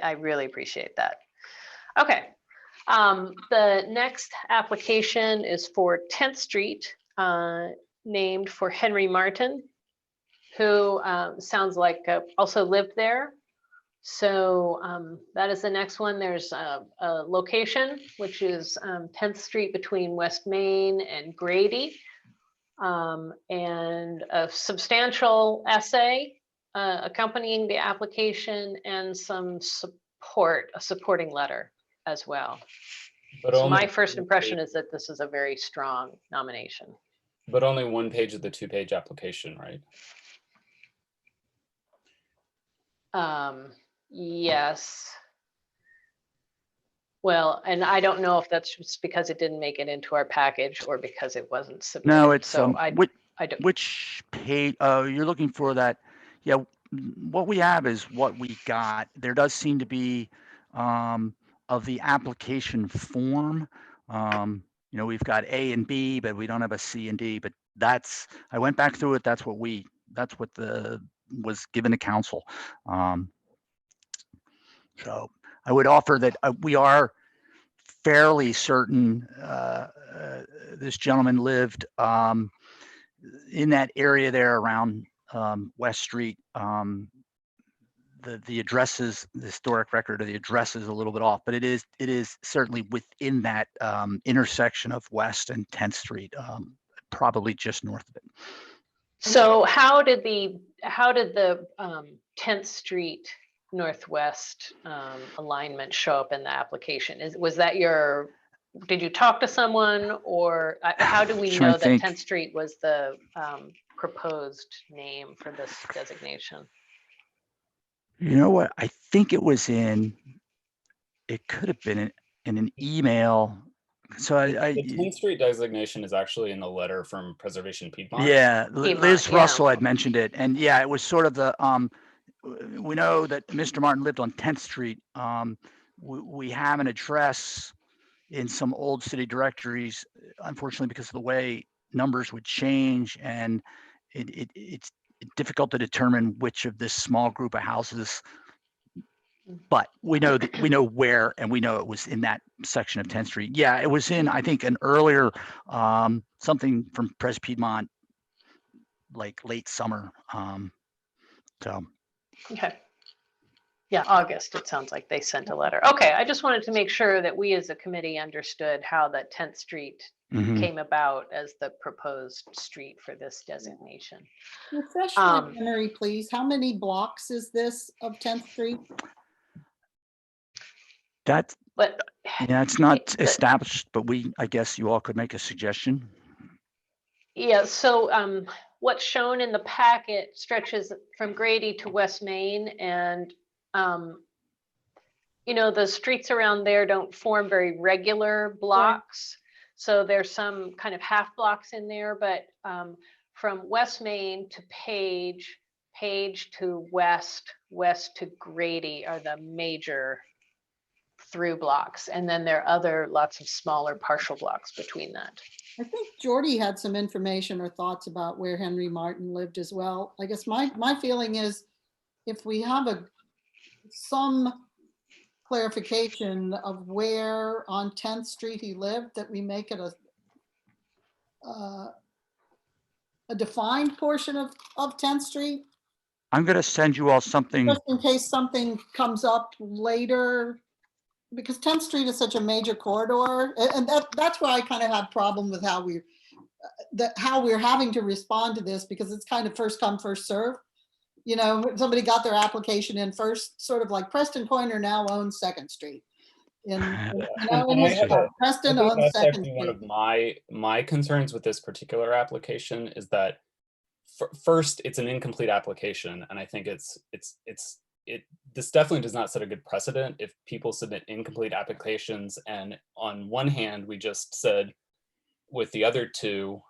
I really appreciate that. Okay. The next application is for 10th Street, named for Henry Martin, who sounds like also lived there. So that is the next one. There's a location, which is 10th Street between West Main and Grady, and a substantial essay accompanying the application, and some a supporting letter as well. So my first impression is that this is a very strong nomination. But only one page of the 2-page application, right? Yes. Well, and I don't know if that's just because it didn't make it into our package or because it wasn't submitted. No, it's so I don't. Which page you're looking for? That, yeah. What we have is what we got. There does seem to be of the application form. We've got A and B, but we don't have a C and D. But I went back through it. That's what was given to council. So I would offer that we are fairly certain this gentleman lived in that area there around West Street. The addresses, the historic record of the address is a little bit off, but it is certainly within that intersection of West and 10th Street, probably just north of it. So how did the 10th Street Northwest alignment show up in the application? Was that did you talk to someone, or how do we know that 10th Street was the proposed name for this designation? You know what? I think it was it could have been in an email. So the 10th Street designation is actually in the letter from Preservation Piedmont. Yeah, Piedmont, Liz yeah. Russell had mentioned it. And yeah, it was sort of the, we know that Mr. Martin lived on 10th Street. We have an address in some old city directories, unfortunately, because of the way numbers would change, and it's difficult to determine which of this small group of houses, but we know where, and we know it was in that section of 10th Street. Yeah, it was in, I think, an earlier something from Pres Piedmont, like late summer. So okay. Yeah, August, it sounds like they sent a letter. Okay, I just wanted to make sure that we as a committee understood how that 10th Street came about as the proposed street for this designation. Refresh my memory, please. How many blocks is this of 10th Street? yeah, it's not established, but I guess you all could make a suggestion. Yeah, so what's shown in the packet stretches from Grady to West Main, and you know, the streets around there don't form very regular blocks. Right. So there's some kind of half blocks in there, but from West Main to Page to West to Grady are the major through blocks. And then there are lots of smaller partial blocks between that. I think Jordy had some information or thoughts about where Henry Martin lived as well. I guess my feeling is, if we have some clarification of where on 10th Street he lived, that we make it a defined portion of 10th Street. I'm going to send you all something. Just in case something comes up later, because 10th Street is such a major corridor, and that's where I kind of have problem with how we're having to respond to this, because it's kind of first come, first serve. You know, somebody got their application in first, sort of like Preston Pointer now owns 2nd Street. Preston owns 2nd Street. One of my concerns with this particular application is that first, it's an incomplete application, and I think this definitely does not set a good precedent if people submit incomplete applications. And on one hand, we just said with the other two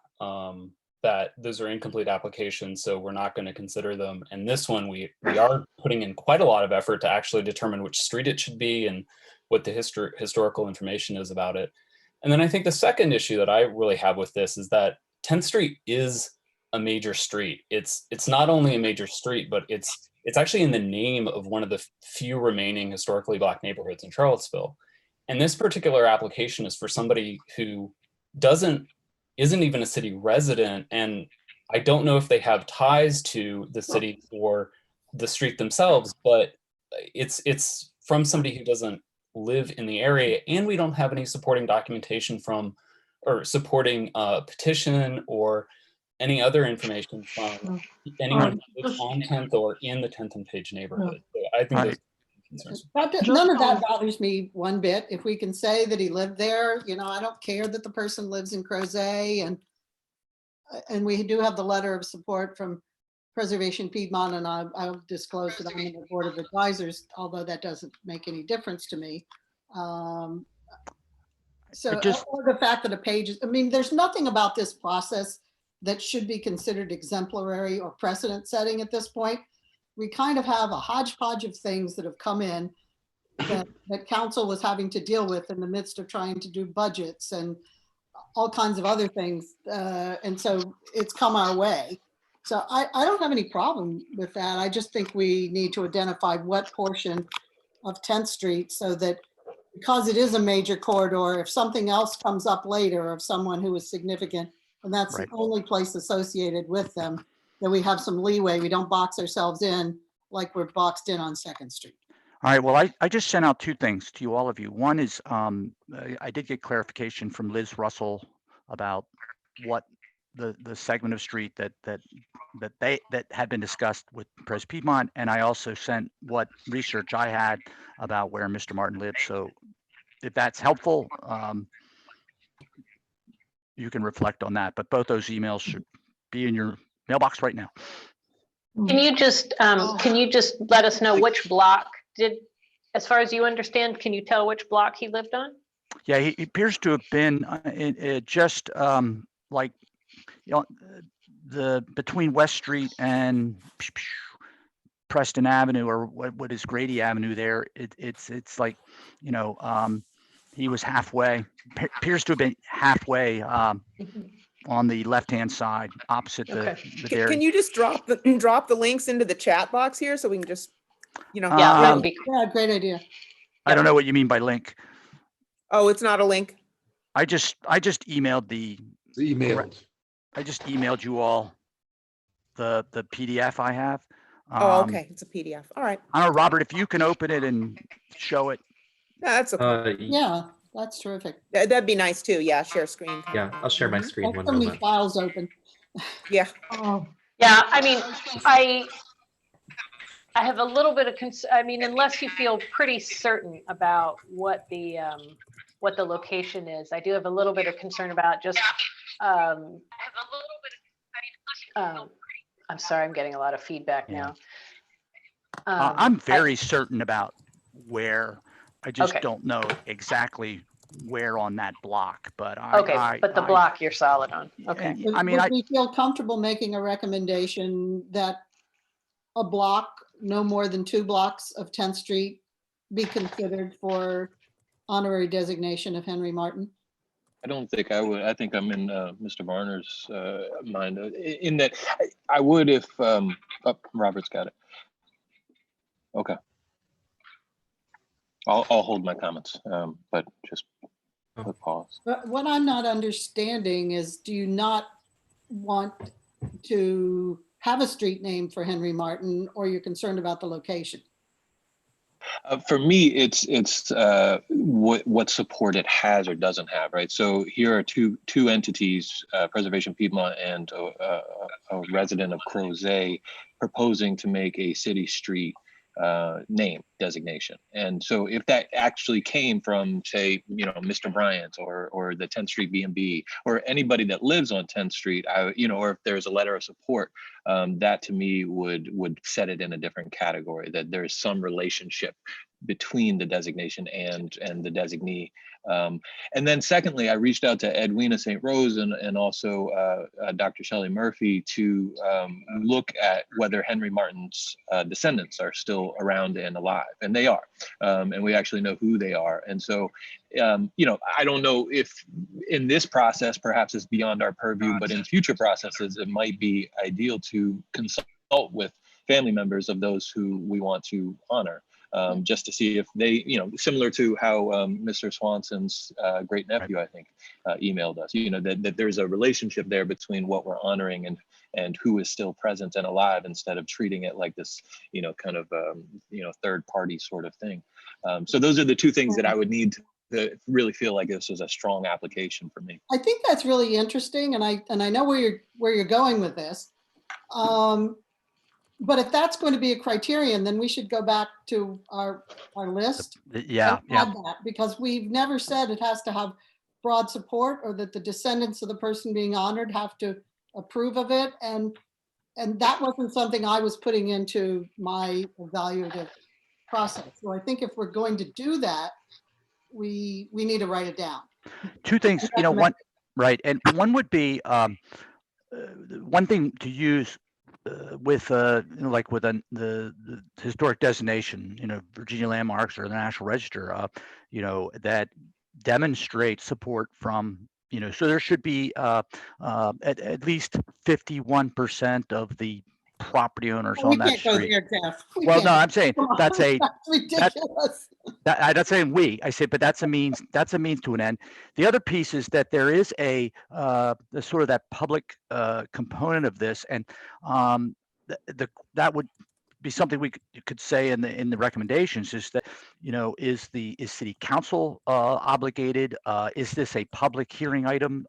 that those are incomplete applications, so we're not going to consider them. And this one, we are putting in quite a lot of effort to actually determine which street it should be and what the historical information is about it. And then I think the second issue that I really have with this is that 10th Street is a major street. It's not only a major street, but it's actually in the name of one of the few remaining historically Black neighborhoods in Charlottesville. And this particular application is for somebody who isn't even a city resident, and I don't know if they have ties to the city or the street themselves, but it's from somebody who doesn't live in the area, and we don't have any supporting documentation or supporting petition or any other information from anyone who lives on 10th or in the 10th and Page neighborhood. So I think those concerns. None of that bothers me one bit. If we can say that he lived there, you know, I don't care that the person lives in Crozet, and we do have the letter of support from Preservation Piedmont, and I'll disclose that I'm in the Board of Advisors, although that doesn't make any difference to me. Or the fact that a page is, I mean, there's nothing about this process that should be considered exemplary or precedent setting at this point. We kind of have a hodgepodge of things that have come in that council was having to deal with in the midst of trying to do budgets and all kinds of other things. And so it's come our way. So I don't have any problem with that. I just think we need to identify what portion of 10th Street, so that because it is a major corridor, if something else comes up later of someone who is significant, and that's Right. the only place associated with them, then we have some leeway. We don't box ourselves in like we're boxed in on Second Street. All right, well, I just sent out two things to you, all of you. One is I did get clarification from Liz Russell about what the segment of street that had been discussed with Pres Piedmont, and I also sent what research I had about where Mr. Martin lives. So if that's helpful, you can reflect on that. But both those emails should be in your mailbox right now. Can you just let us know which block as far as you understand, can you tell which block he lived on? Yeah, he appears to have been just like, between West Street and Preston Avenue, or what is Grady Avenue there. It's like, he was halfway, appears to have been halfway on the left-hand side, opposite the dairy. Can you just drop the links into the chat box here so we can just, Yeah, great idea. I don't know what you mean by link. Oh, it's not a link. I just emailed I just emailed you all the PDF I have. Oh, okay. It's a PDF. All right. I don't know, Robert, if you can open it and show it. Yeah, that's okay. Yeah, that's terrific. That'd be nice too. Yeah, share screen. Yeah, I'll share my screen one So many moment. files open. Yeah. Yeah, I mean, I have a little bit of unless you feel pretty certain about what the location is, I do have a little bit of concern about just. I'm sorry, I'm getting a lot of feedback now. I'm very certain about where. I just don't know exactly where on that block, but but the block you're solid on. Okay. Would we feel comfortable making a recommendation that a block, no more than 2 blocks of 10th Street, be considered for honorary designation of Henry Martin? I don't think I would. I think I'm in Mr. Varner's mind in that I would if Robert's got it. Okay. I'll hold my comments, but just put pause. But what I'm not understanding is, do you not want to have a street name for Henry Martin, or you're concerned about the location? For me, it's what support it has or doesn't have, right? So here are two entities, Preservation Piedmont and a resident of Crozet, proposing to make a city street name designation. And so if that actually came from, say, Mr. Bryant or the 10th Street B&B or anybody that lives on 10th Street, or if there's a letter of support, that to me would set it in a different category, that there's some relationship between the designation and the designee. And then secondly, I reached out to Edwina St. Rose and also Dr. Shelley Murphy to look at whether Henry Martin's descendants are still around and alive, and they are. And we actually know who they are. And so, I don't know if in this process, perhaps it's beyond our purview, but in future processes, it might be ideal to consult with family members of those who we want to honor. Just to see if they, similar to how Mr. Swanson's great nephew, I think, emailed us, that there's a relationship there between what we're honoring and who is still present and alive, instead of treating it like this, kind of, third party sort of thing. So those are the two things that I would need to really feel like this is a strong application for me. I think that's really interesting, and I know where you're going with this. But if that's going to be a criterion, then we should go back to our list. Yeah. That, because we've never said it has to have broad support, or that the descendants of the person being honored have to approve of it. And that wasn't something I was putting into my evaluative process. So I think if we're going to do that, we need to write it down. Two things, one, right. And one would be one thing to use with like with the historic designation, Virginia landmarks or the National Register, that demonstrate support from, so there should be at least 51% of the property owners on that street. There, Jeff. Well, no, I'm saying that's ridiculous. I'm not saying we, I say, but that's a means to an end. The other piece is that there is the sort of that public component of this, and that would be something you could say in the recommendations, is that, is city council obligated? Is this a public hearing item?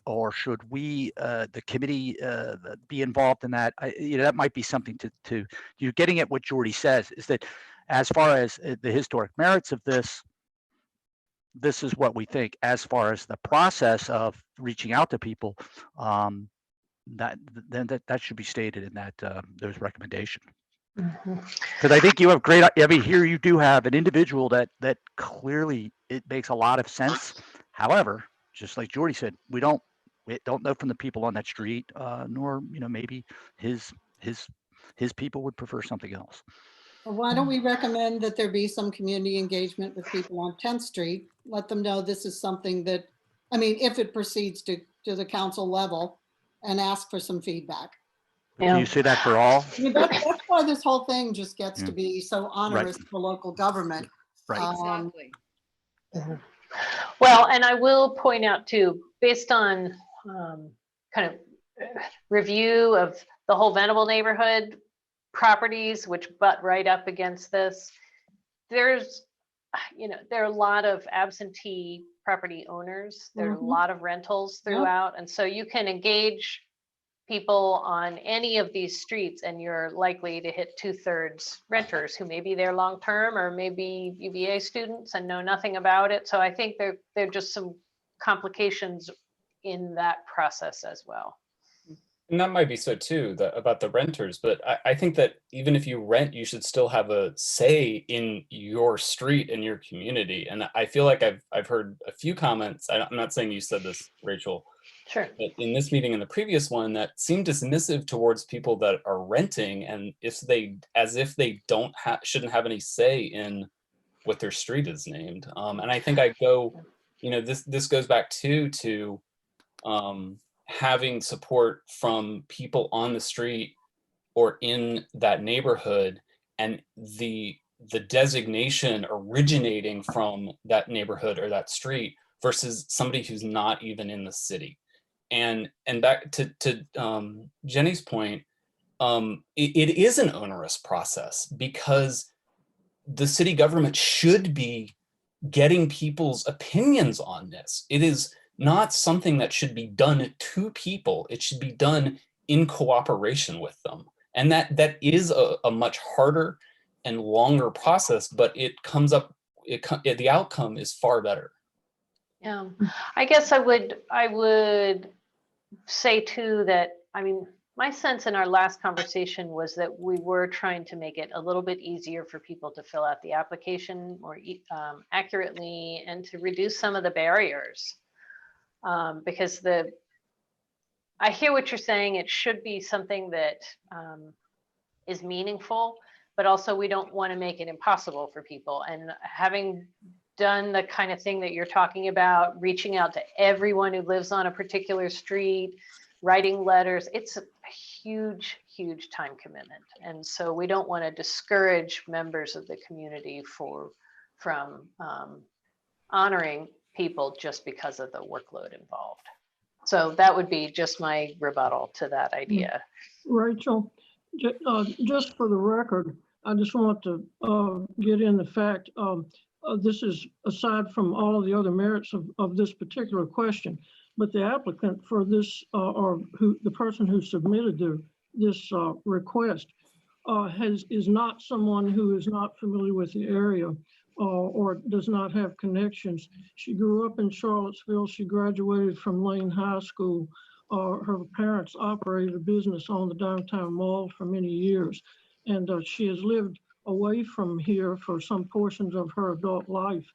Or should we, the committee, be involved in that? That might be something to you're getting at what Jordy says, is that as far as the historic merits of this is what we think. As far as the process of reaching out to people, that should be stated in that those recommendations. Because I think you have here you do have an individual that clearly it makes a lot of sense. However, just like Jordy said, we don't know from the people on that street, nor maybe his people would prefer something else. Well, why don't we recommend that there be some community engagement with people on 10th Street? Let them know this is something that, if it proceeds to the council level, and ask for some feedback. Yeah. Do you say that for all? That's why this whole thing just gets to be so onerous for local government. Right. Exactly. Well, and I will point out too, based on kind of review of the whole Venable neighborhood properties, which butt right up against this, there are a lot of absentee property owners. There are a lot of rentals throughout. And so you can engage people on any of these streets and you're likely to hit 2/3 renters who may be there long-term or maybe UVA students and know nothing about it. So I think there are just some complications in that process as well. And that might be so too, about the renters, but I think that even if you rent, you should still have a say in your street and your community. And I feel like I've heard a few comments, I'm not saying you said this, Rachel, sure, but in this meeting and the previous one, that seemed dismissive towards people that are renting, and as if they shouldn't have any say in what their street is named. And I think this goes back to having support from people on the street or in that neighborhood, and the designation originating from that neighborhood or that street versus somebody who's not even in the city. And back to Jenny's point, it is an onerous process because the city government should be getting people's opinions on this. It is not something that should be done to people. It should be done in cooperation with them. And that is a much harder and longer process, but the outcome is far better. Yeah, I guess I would say too that, my sense in our last conversation was that we were trying to make it a little bit easier for people to fill out the application more accurately and to reduce some of the barriers. Because I hear what you're saying, it should be something that is meaningful, but also we don't want to make it impossible for people. And having done the kind of thing that you're talking about, reaching out to everyone who lives on a particular street, writing letters, it's a huge, huge time commitment. And so we don't want to discourage members of the community from honoring people just because of the workload involved. So that would be just my rebuttal to that idea. Rachel, just for the record, I just want to get in the fact, this is aside from all of the other merits of this particular question, but the applicant for this, the person who submitted this request is not someone who is not familiar with the area or does not have connections. She grew up in Charlottesville. She graduated from Lane High School. Her parents operated a business on the downtown mall for many years. And she has lived away from here for some portions of her adult life,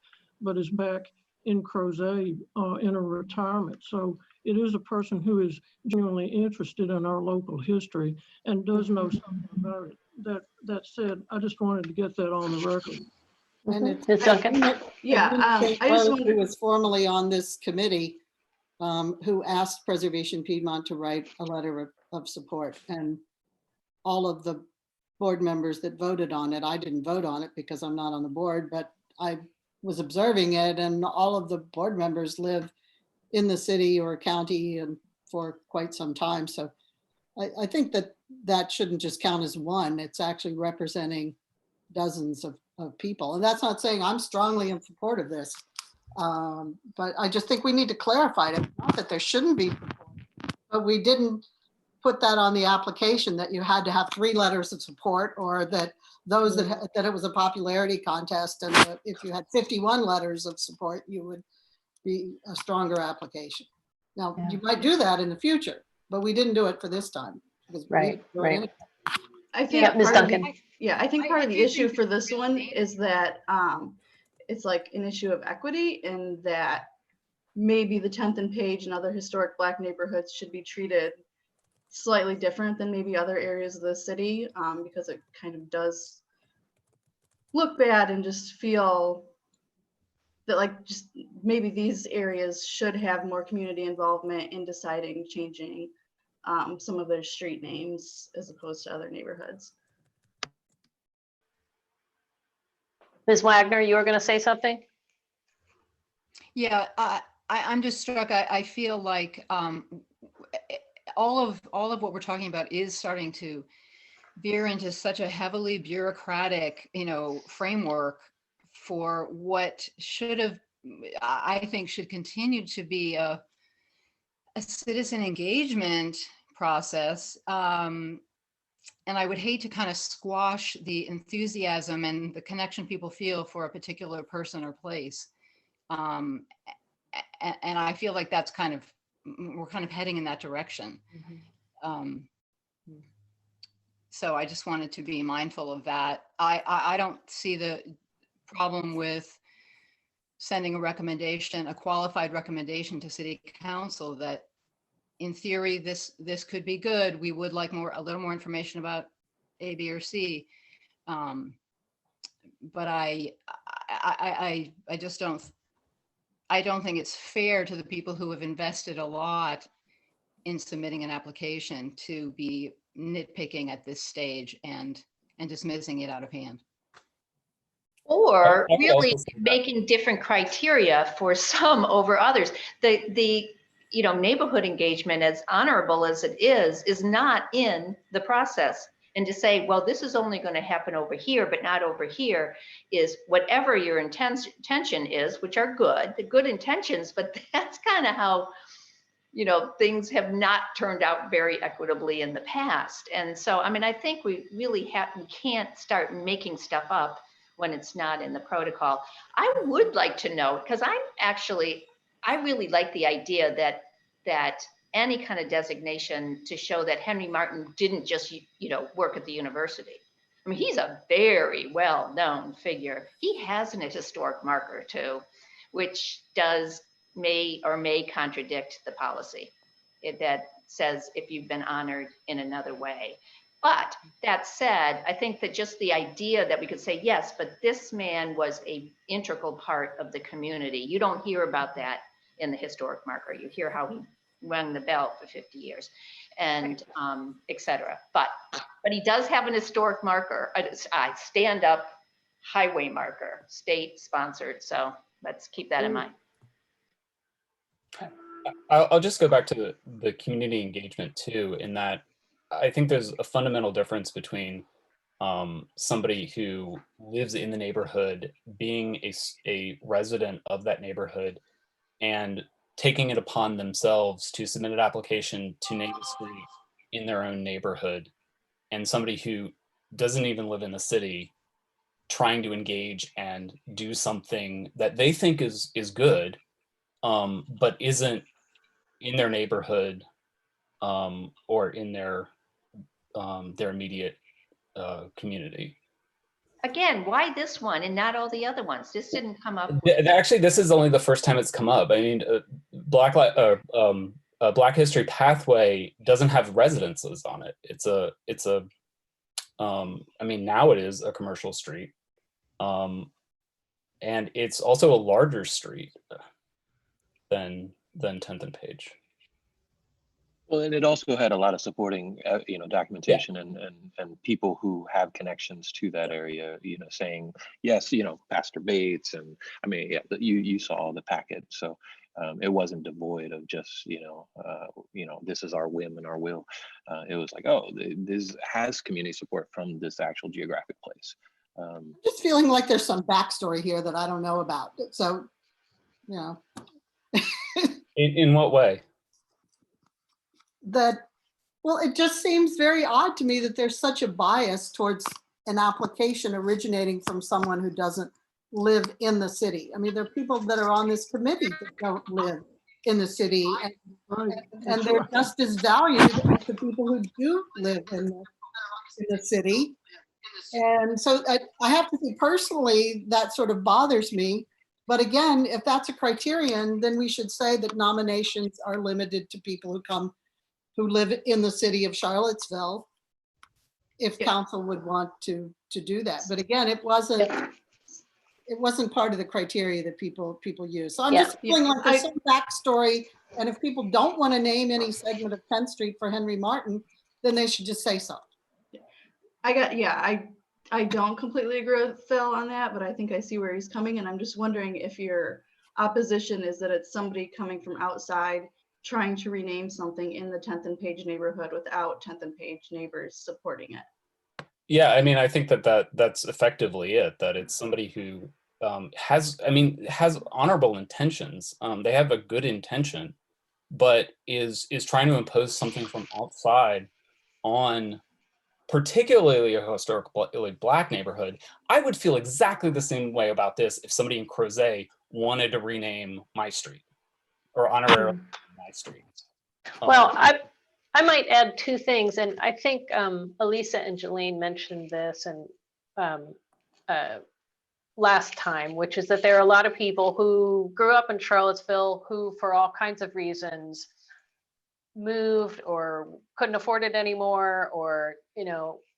but is back in Crozet in a retirement. So it is a person who is genuinely interested in our local history and does know something about it. That said, I just wanted to get that on the record. And it's I just wanted who was formerly on this committee, who asked Preservation Piedmont to write a letter of support, and all of the board members that voted on it. I didn't vote on it because I'm not on the board, but I was observing it, and all of the board members live in the city or county and for quite some time. So I think that that shouldn't just count as one. It's actually representing dozens of people. And that's not saying I'm strongly in support of this. But I just think we need to clarify it. Not that there shouldn't be support, but we didn't put that on the application that you had to have 3 letters of support, or that those that it was a popularity contest, and that if you had 51 letters of support, you would be a stronger application. Now, you might do that in the future, but we didn't do it for this time. Right, right. I think Yeah, Ms. part of Duncan. I think part of the issue for this one is that it's like an issue of equity, and that maybe the 10th and Page and other historic Black neighborhoods should be treated slightly different than maybe other areas of the city, because it kind of does look bad and just feel that like just maybe these areas should have more community involvement in deciding changing some of their street names as opposed to other neighborhoods. Ms. Wagner, you were going to say something? Yeah, I'm just struck. I feel like all of what we're talking about is starting to veer into such a heavily bureaucratic, framework for what should have, I think, should continue to be a citizen engagement process. And I would hate to kind of squash the enthusiasm and the connection people feel for a particular person or place. And I feel like that's we're kind of heading in that direction. So I just wanted to be mindful of that. I don't see the problem with sending a qualified recommendation to City Council that in theory, this could be good. We would like a little more information about A, B, or C. But I just don't think it's fair to the people who have invested a lot in submitting an application to be nitpicking at this stage and dismissing it out of hand. Or really making different criteria for some over others. The neighborhood engagement, as honorable as it is not in the process. And to say, well, this is only going to happen over here, but not over here, is whatever your intention is, which are good, the good intentions, but that's kind of how, things have not turned out very equitably in the past. And so, I think we really can't start making stuff up when it's not in the protocol. I would like to know, because I really like the idea that any kind of designation to show that Henry Martin didn't just, work at the university. He's a very well-known figure. He has an historic marker too, which may contradict the policy that says if you've been honored in another way. But that said, I think that just the idea that we could say, yes, but this man was an integral part of the community. You don't hear about that in the historic marker. You hear how he rang the bell for 50 years and et cetera. But he does have an historic marker, a stand-up highway marker, state sponsored. So let's keep that in mind. I'll just go back to the community engagement too, in that I think there's a fundamental difference between somebody who lives in the neighborhood, being a resident of that neighborhood, and taking it upon themselves to submit an application to name a street in their own neighborhood, and somebody who doesn't even live in the city trying to engage and do something that they think is good, but isn't in their neighborhood or in their immediate community. Again, why this one and not all the other ones? This didn't come up. Actually, this is only the first time it's come up. Black History Pathway doesn't have residences on it. Now it is a commercial street, and it's also a larger street than 10th and Page. Well, and it also had a lot of supporting, documentation and people who have connections to that area, saying, yes, Pastor Bates. And I mean, yeah, you saw the packet. So it wasn't devoid of just, this is our whim and our will. It was like, oh, this has community support from this actual geographic place. Just feeling like there's some backstory here that I don't know about. So, In what way? Well, it just seems very odd to me that there's such a bias towards an application originating from someone who doesn't live in the city. I mean, there are people that are on this committee that don't live in the city, and they're just as valued as the people who do live in the city. And so I have to say personally, that sort of bothers me. But again, if that's a criterion, then we should say that nominations are limited to people who live in the city of Charlottesville, if council would want to do that. But again, it wasn't part of the criteria that people use. So I'm just feeling like there's some backstory, and if people don't want to name any segment of 10th Street for Henry Martin, then they should just say so. I don't completely agree with Phil on that, but I think I see where he's coming, and I'm just wondering if your opposition is that it's somebody coming from outside trying to rename something in the 10th and Page neighborhood without 10th and Page neighbors supporting it. Yeah, I mean, I think that's effectively it, that it's somebody who has honorable intentions. They have a good intention, but is trying to impose something from outside on particularly a historically Black neighborhood. I would feel exactly the same way about this if somebody in Crozet wanted to rename my street or honorary my street. Well, I might add two things, and I think Elisa and Jolene mentioned this and last time, which is that there are a lot of people who grew up in Charlottesville who, for all kinds of reasons, moved or couldn't afford it anymore, or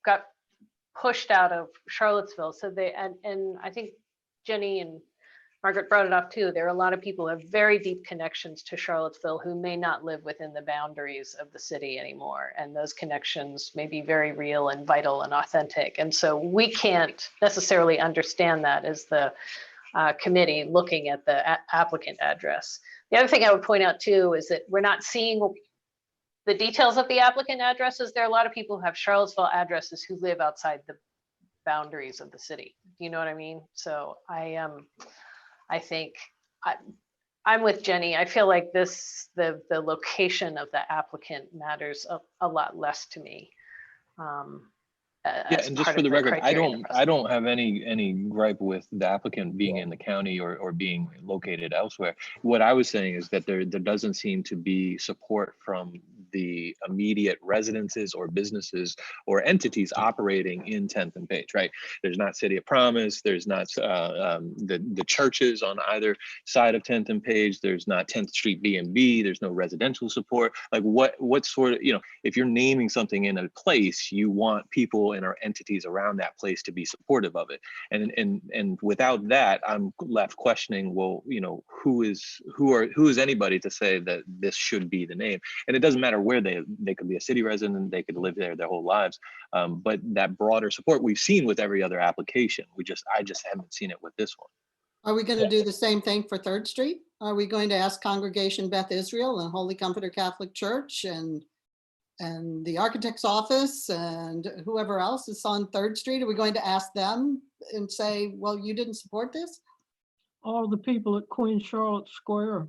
got pushed out of Charlottesville. So and I think Jenny and Margaret brought it up too. There are a lot of people who have very deep connections to Charlottesville who may not live within the boundaries of the city anymore. And those connections may be very real and vital and authentic. And so we can't necessarily understand that as the committee looking at the applicant address. The other thing I would point out too is that we're not seeing the details of the applicant addresses. There are a lot of people who have Charlottesville addresses who live outside the boundaries of the city. You know what I mean? So I think I'm with Jenny. I feel like the location of the applicant matters a lot less to me. Yeah, and just for the record, I don't have any gripe with the applicant being in the county or being located elsewhere. What I was saying is that there doesn't seem to be support from the immediate residences or businesses or entities operating in 10th and Page, right? There's not City of Promise, there's not the churches on either side of 10th and Page, there's not 10th Street B&B, there's no residential support. Like what sort of, if you're naming something in a place, you want people and our entities around that place to be supportive of it. And without that, I'm left questioning, well, who is anybody to say that this should be the name? And it doesn't matter where they could be a city resident, they could live there their whole lives. But that broader support we've seen with every other application, I just haven't seen it with this one. Are we going to do the same thing for 3rd Street? Are we going to ask Congregation Beth Israel and Holy Comforter Catholic Church and the architect's office and whoever else is on 3rd Street? Are we going to ask them and say, well, you didn't support this? All the people at Queen Charlotte Square.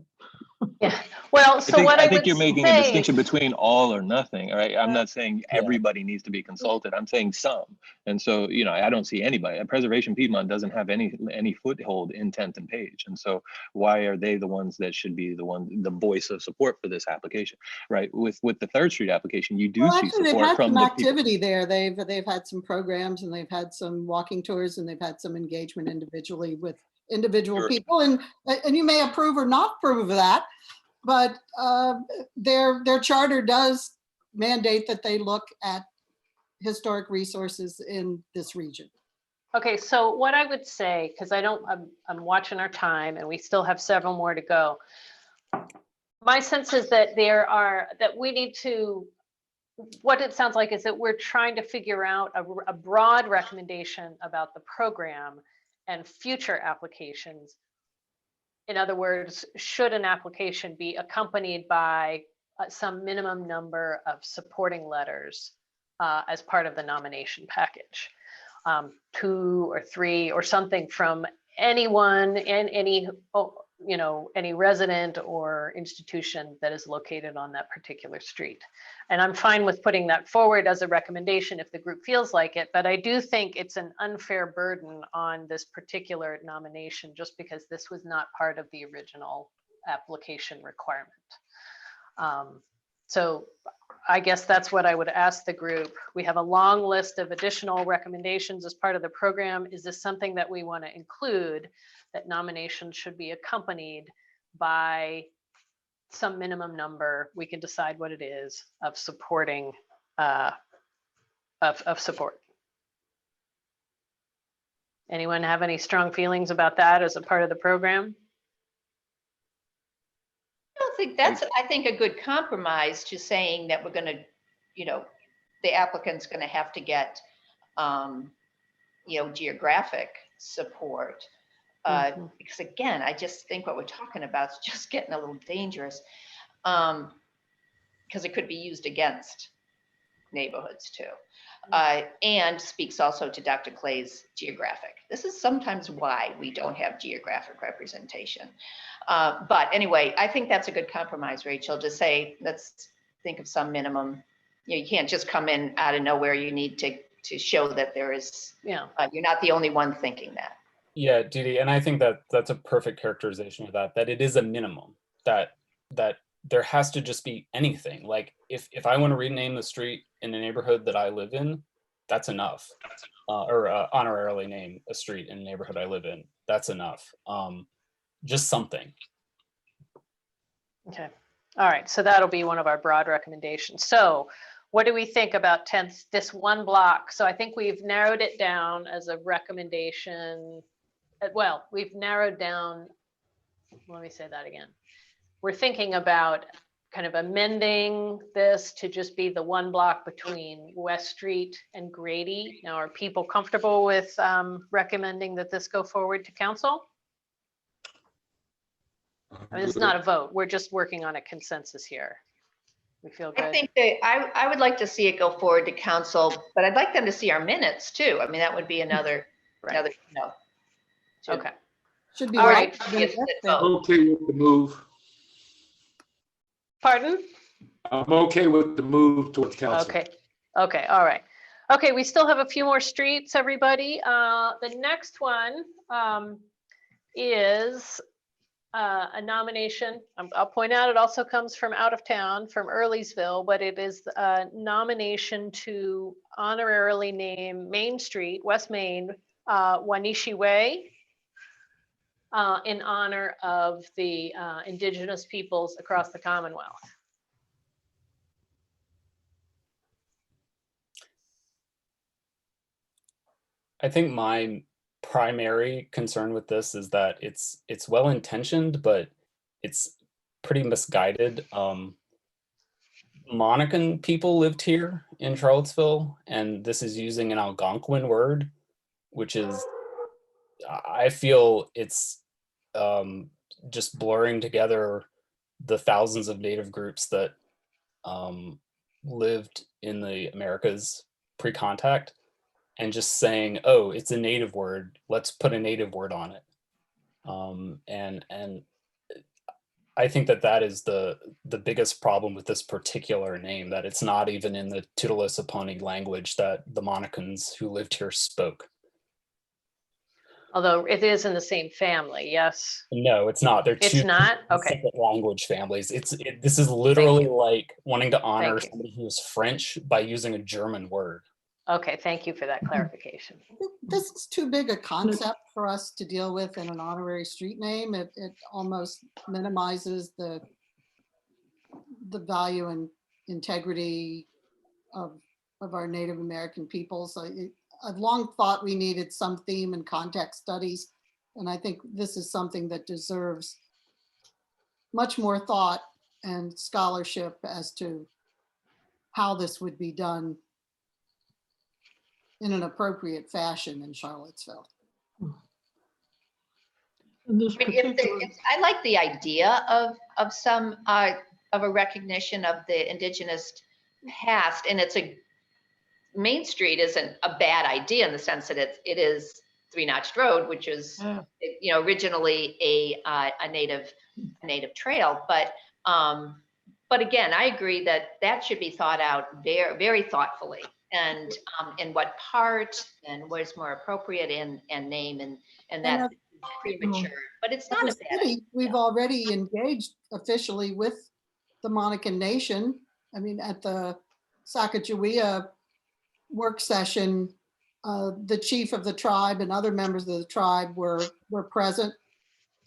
Yeah. Well, so I think you're making a distinction between all or nothing, right? I'm not saying everybody needs to be consulted. I'm saying some. And so, I don't see anybody. Preservation Piedmont doesn't have any foothold in 10th and Page. And so why are they the ones that should be the voice of support for this application, right? With the 3rd Street application, you do see support from the activity there. They've had some programs, and they've had some walking tours, and they've had some engagement individually with individual people, and you may approve or not approve of that, but their charter does mandate that they look at historic resources in this region. Okay, so what I would say, because I'm watching our time and we still have several more to go. My sense is that that we need to, what it sounds like is that we're trying to figure out a broad recommendation about the program and future applications. In other words, should an application be accompanied by some minimum number of supporting letters as part of the nomination package? 2 or 3 or something from anyone and any resident or institution that is located on that particular street. And I'm fine with putting that forward as a recommendation if the group feels like it, but I do think it's an unfair burden on this particular nomination just because this was not part of the original application requirement. So I guess that's what I would ask the group. We have a long list of additional recommendations as part of the program. Is this something that we want to include, that nominations should be accompanied by some minimum number? We can decide what it is of supporting of support. Anyone have any strong feelings about that as a part of the program? I don't think that's, I think, a good compromise to saying that we're going to, the applicant's going to have to get, geographic support. Because again, I just think what we're talking about is just getting a little dangerous, because it could be used against neighborhoods too. And speaks also to Dr. Clay's geographic. This is sometimes why we don't have geographic representation. But anyway, I think that's a good compromise, Rachel, to say, let's think of some minimum. You can't just come in out of nowhere. You need to show that there is, you're not the only one thinking that. Yeah, Didi, and I think that that's a perfect characterization of that it is a minimum, that there has to just be anything. Like if I want to rename the street in the neighborhood that I live in, that's enough. Or honorarily name a street in the neighborhood I live in, that's enough. Just something. Okay, all right, so that'll be one of our broad recommendations. So what do we think about this one block? So I think we've narrowed it down as a recommendation. Well, we've narrowed down, let me say that again. We're thinking about kind of amending this to just be the one block between West Street and Grady. Now, are people comfortable with recommending that this go forward to council? I mean, it's not a vote. We're just working on a consensus here. We feel good. I think that I would like to see it go forward to council, but I'd like them to see our minutes too. I mean, that would be another, Okay. Should be all right. Okay with the move. Pardon? I'm okay with the move towards council. Okay, all right. Okay, we still have a few more streets, everybody. The next one is a nomination. I'll point out it also comes from out of town, from Earlysville, but it is a nomination to honorarily name Main Street, West Main, Wanishi Way, in honor of the indigenous peoples across the Commonwealth. I think my primary concern with this is that it's well intentioned, but it's pretty misguided. Monacan people lived here in Charlottesville, and this is using an Algonquin word, which is, I feel it's just blurring together the thousands of Native groups that lived in the Americas pre-contact, and just saying, oh, it's a Native word, let's put a Native word on it. And I think that is the biggest problem with this particular name, that it's not even in the Tutalisa-Poni language that the Monacans who lived here spoke. Although it is in the same family, yes? No, it's not. They're two separate language families. This is literally like wanting to honor somebody who is French by using a German word. Okay, thank you for that clarification. This is too big a concept for us to deal with in an honorary street name. It almost minimizes the value and integrity of our Native American peoples. I've long thought we needed some theme and context studies, and I think this is something that deserves much more thought and scholarship as to how this would be done in an appropriate fashion in Charlottesville. In this I mean, particular, I like the idea of some of a recognition of the Indigenous past, and it's a Main Street isn't a bad idea in the sense that it is Three Notched Road, which is originally a native trail, but again, I agree that should be thought out very, very thoughtfully, and in what part and what is more appropriate and name and that's premature, but it's not a bad idea. We've already engaged officially with the Monacan Nation. I mean, at the Sacagawea work session, the chief of the tribe and other members of the tribe were present.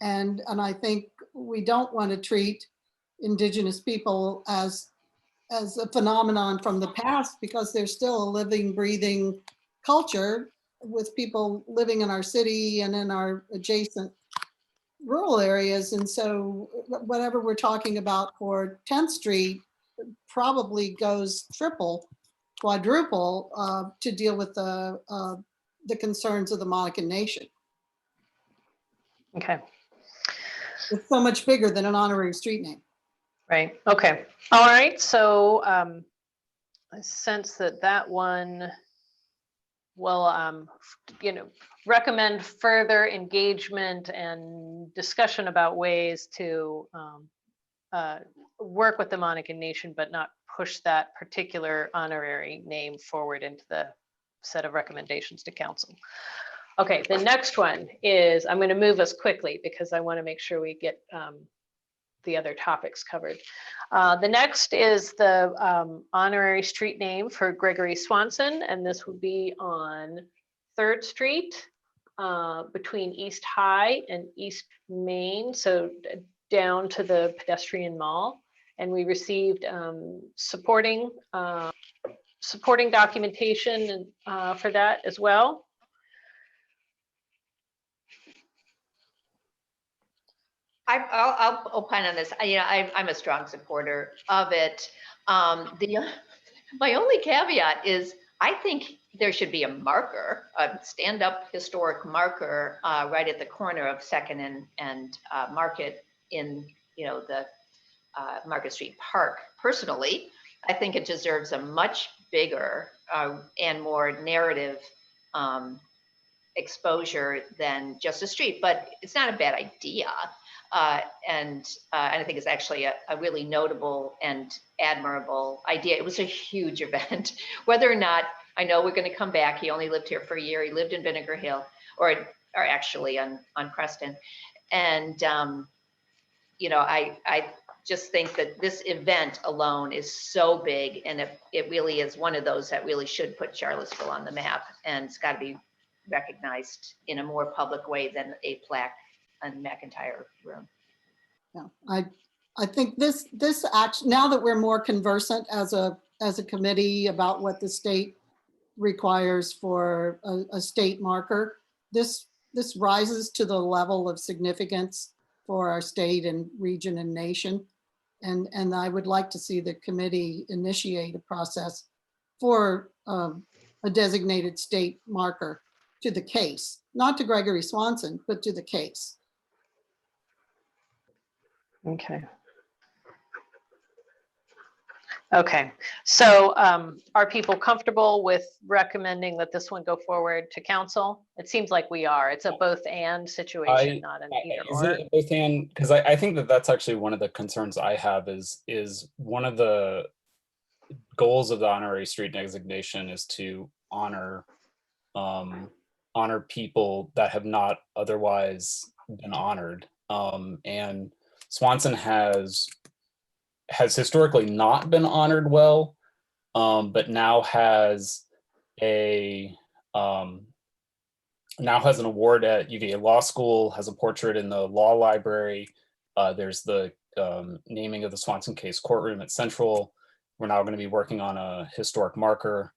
And I think we don't want to treat Indigenous people as a phenomenon from the past, because there's still a living, breathing culture with people living in our city and in our adjacent rural areas. And so whatever we're talking about for 10th Street probably goes triple, quadruple to deal with the concerns of the Monacan Nation. Okay. It's so much bigger than an honorary street name. Right. Okay. All right. So I sense that one will, recommend further engagement and discussion about ways to work with the Monacan Nation, but not push that particular honorary name forward into the set of recommendations to council. Okay, the next one is, I'm going to move us quickly because I want to make sure we get the other topics covered. The next is the honorary street name for Gregory Swanson, and this would be on 3rd Street between East High and East Main, so down to the pedestrian mall. And we received supporting documentation for that as well. I'll opine on this. I'm a strong supporter of it. My only caveat is I think there should be a marker, a stand-up historic marker right at the corner of 2nd and Market in the Market Street Park. Personally, I think it deserves a much bigger and more narrative exposure than just a street, but it's not a bad idea. And I think it's actually a really notable and admirable idea. It was a huge event. Whether or not, I know we're going to come back. He only lived here for a year. He lived in Vinegar Hill, or actually on Preston. And, I just think that this event alone is so big, and it really is one of those that really should put Charlottesville on the map, and it's got to be recognized in a more public way than a plaque on McIntyre Room. Yeah, I think this action, now that we're more conversant as a committee about what the state requires for a state marker, this rises to the level of significance for our state and region and nation. And I would like to see the committee initiate a process for a designated state marker to the case, not to Gregory Swanson, but to the case. Okay. Okay, so are people comfortable with recommending that this one go forward to council? It seems like we are. It's a both and situation, not an either or. Is it both and? Because I think that's actually one of the concerns I have is one of the goals of the honorary street designation is to honor people that have not otherwise been honored. And Swanson has historically not been honored well, but now has an award at UVA Law School, has a portrait in the law library. There's the naming of the Swanson case courtroom at Central. We're now going to be working on a historic marker.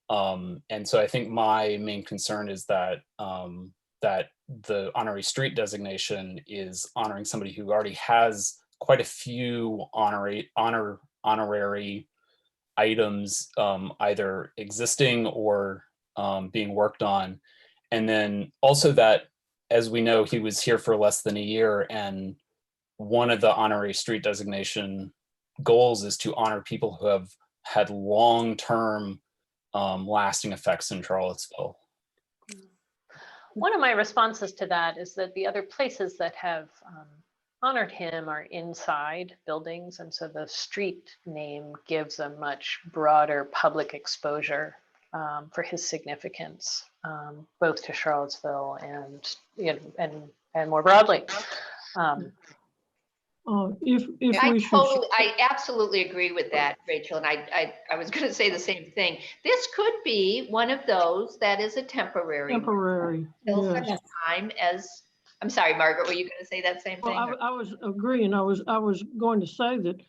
And so I think my main concern is that that the honorary street designation is honoring somebody who already has quite a few honorary items either existing or being worked on. And then also that, as we know, he was here for less than a year, and one of the honorary street designation goals is to honor people who have had long-term lasting effects in Charlottesville. One of my responses to that is that the other places that have honored him are inside buildings, and so the street name gives a much broader public exposure for his significance, both to Charlottesville and and more broadly. I absolutely agree with that, Rachel, and I was going to say the same thing. This could be one of those that is a temporary until such time as. I'm sorry, Margaret, were you going to say that same thing? Well, I was agreeing. I was going to say that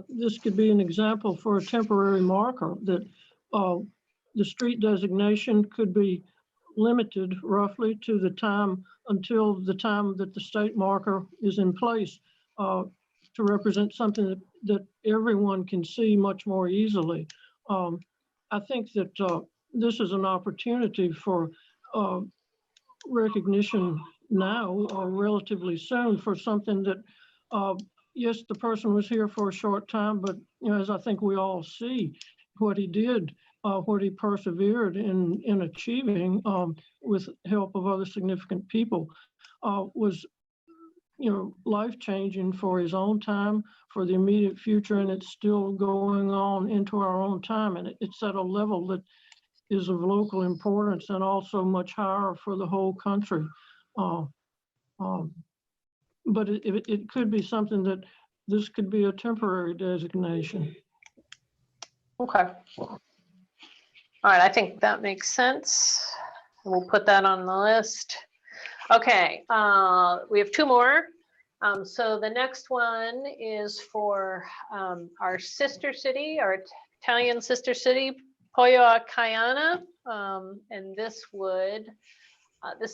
this could be an example for a temporary marker, that the street designation could be limited roughly to the time until the time that the state marker is in place, to represent something that everyone can see much more easily. I think that this is an opportunity for recognition now or relatively soon for something that, yes, the person was here for a short time, but as I think we all see, what he did, what he persevered in achieving with help of other significant people was life-changing for his own time, for the immediate future, and it's still going on into our own time, and it's at a level that is of local importance and also much higher for the whole country. But it could be something that this could be a temporary designation. Okay. All right, I think that makes sense. We'll put that on the list. Okay, we have two more. So the next one is for our sister city, our Italian sister city, Pollo a Caiana, and this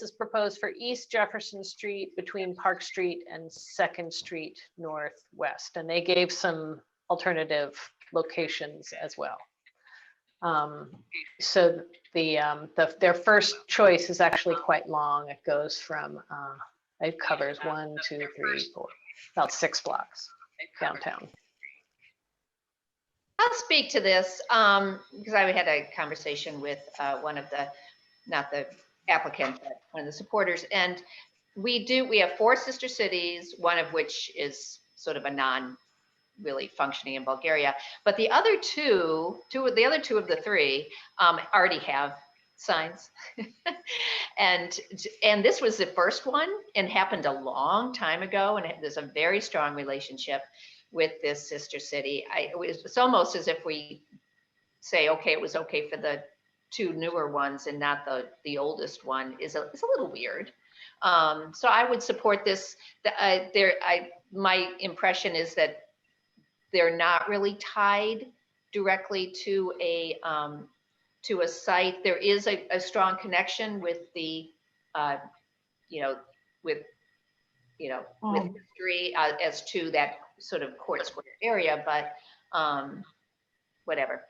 is proposed for East Jefferson Street between Park Street and 2nd Street Northwest, and they gave some alternative locations as well. So their first choice is actually quite long. It goes from it covers 1, 2, 3, 4, about 6 blocks downtown. I'll speak to this because I had a conversation with one of the, not the applicant, but one of the supporters, and we have 4 sister cities, one of which is sort of a non-really functioning in Bulgaria, but the other two of the 3 already have signs, and this was the first one and happened a long time ago, and there's a very strong relationship with this sister city. It's almost as if we say, okay, it was okay for the 2 newer ones and not the oldest one is a little weird. So I would support this. My impression is that they're not really tied directly to a site. There is a strong connection with the, with history as to that sort of Court Square area, but whatever.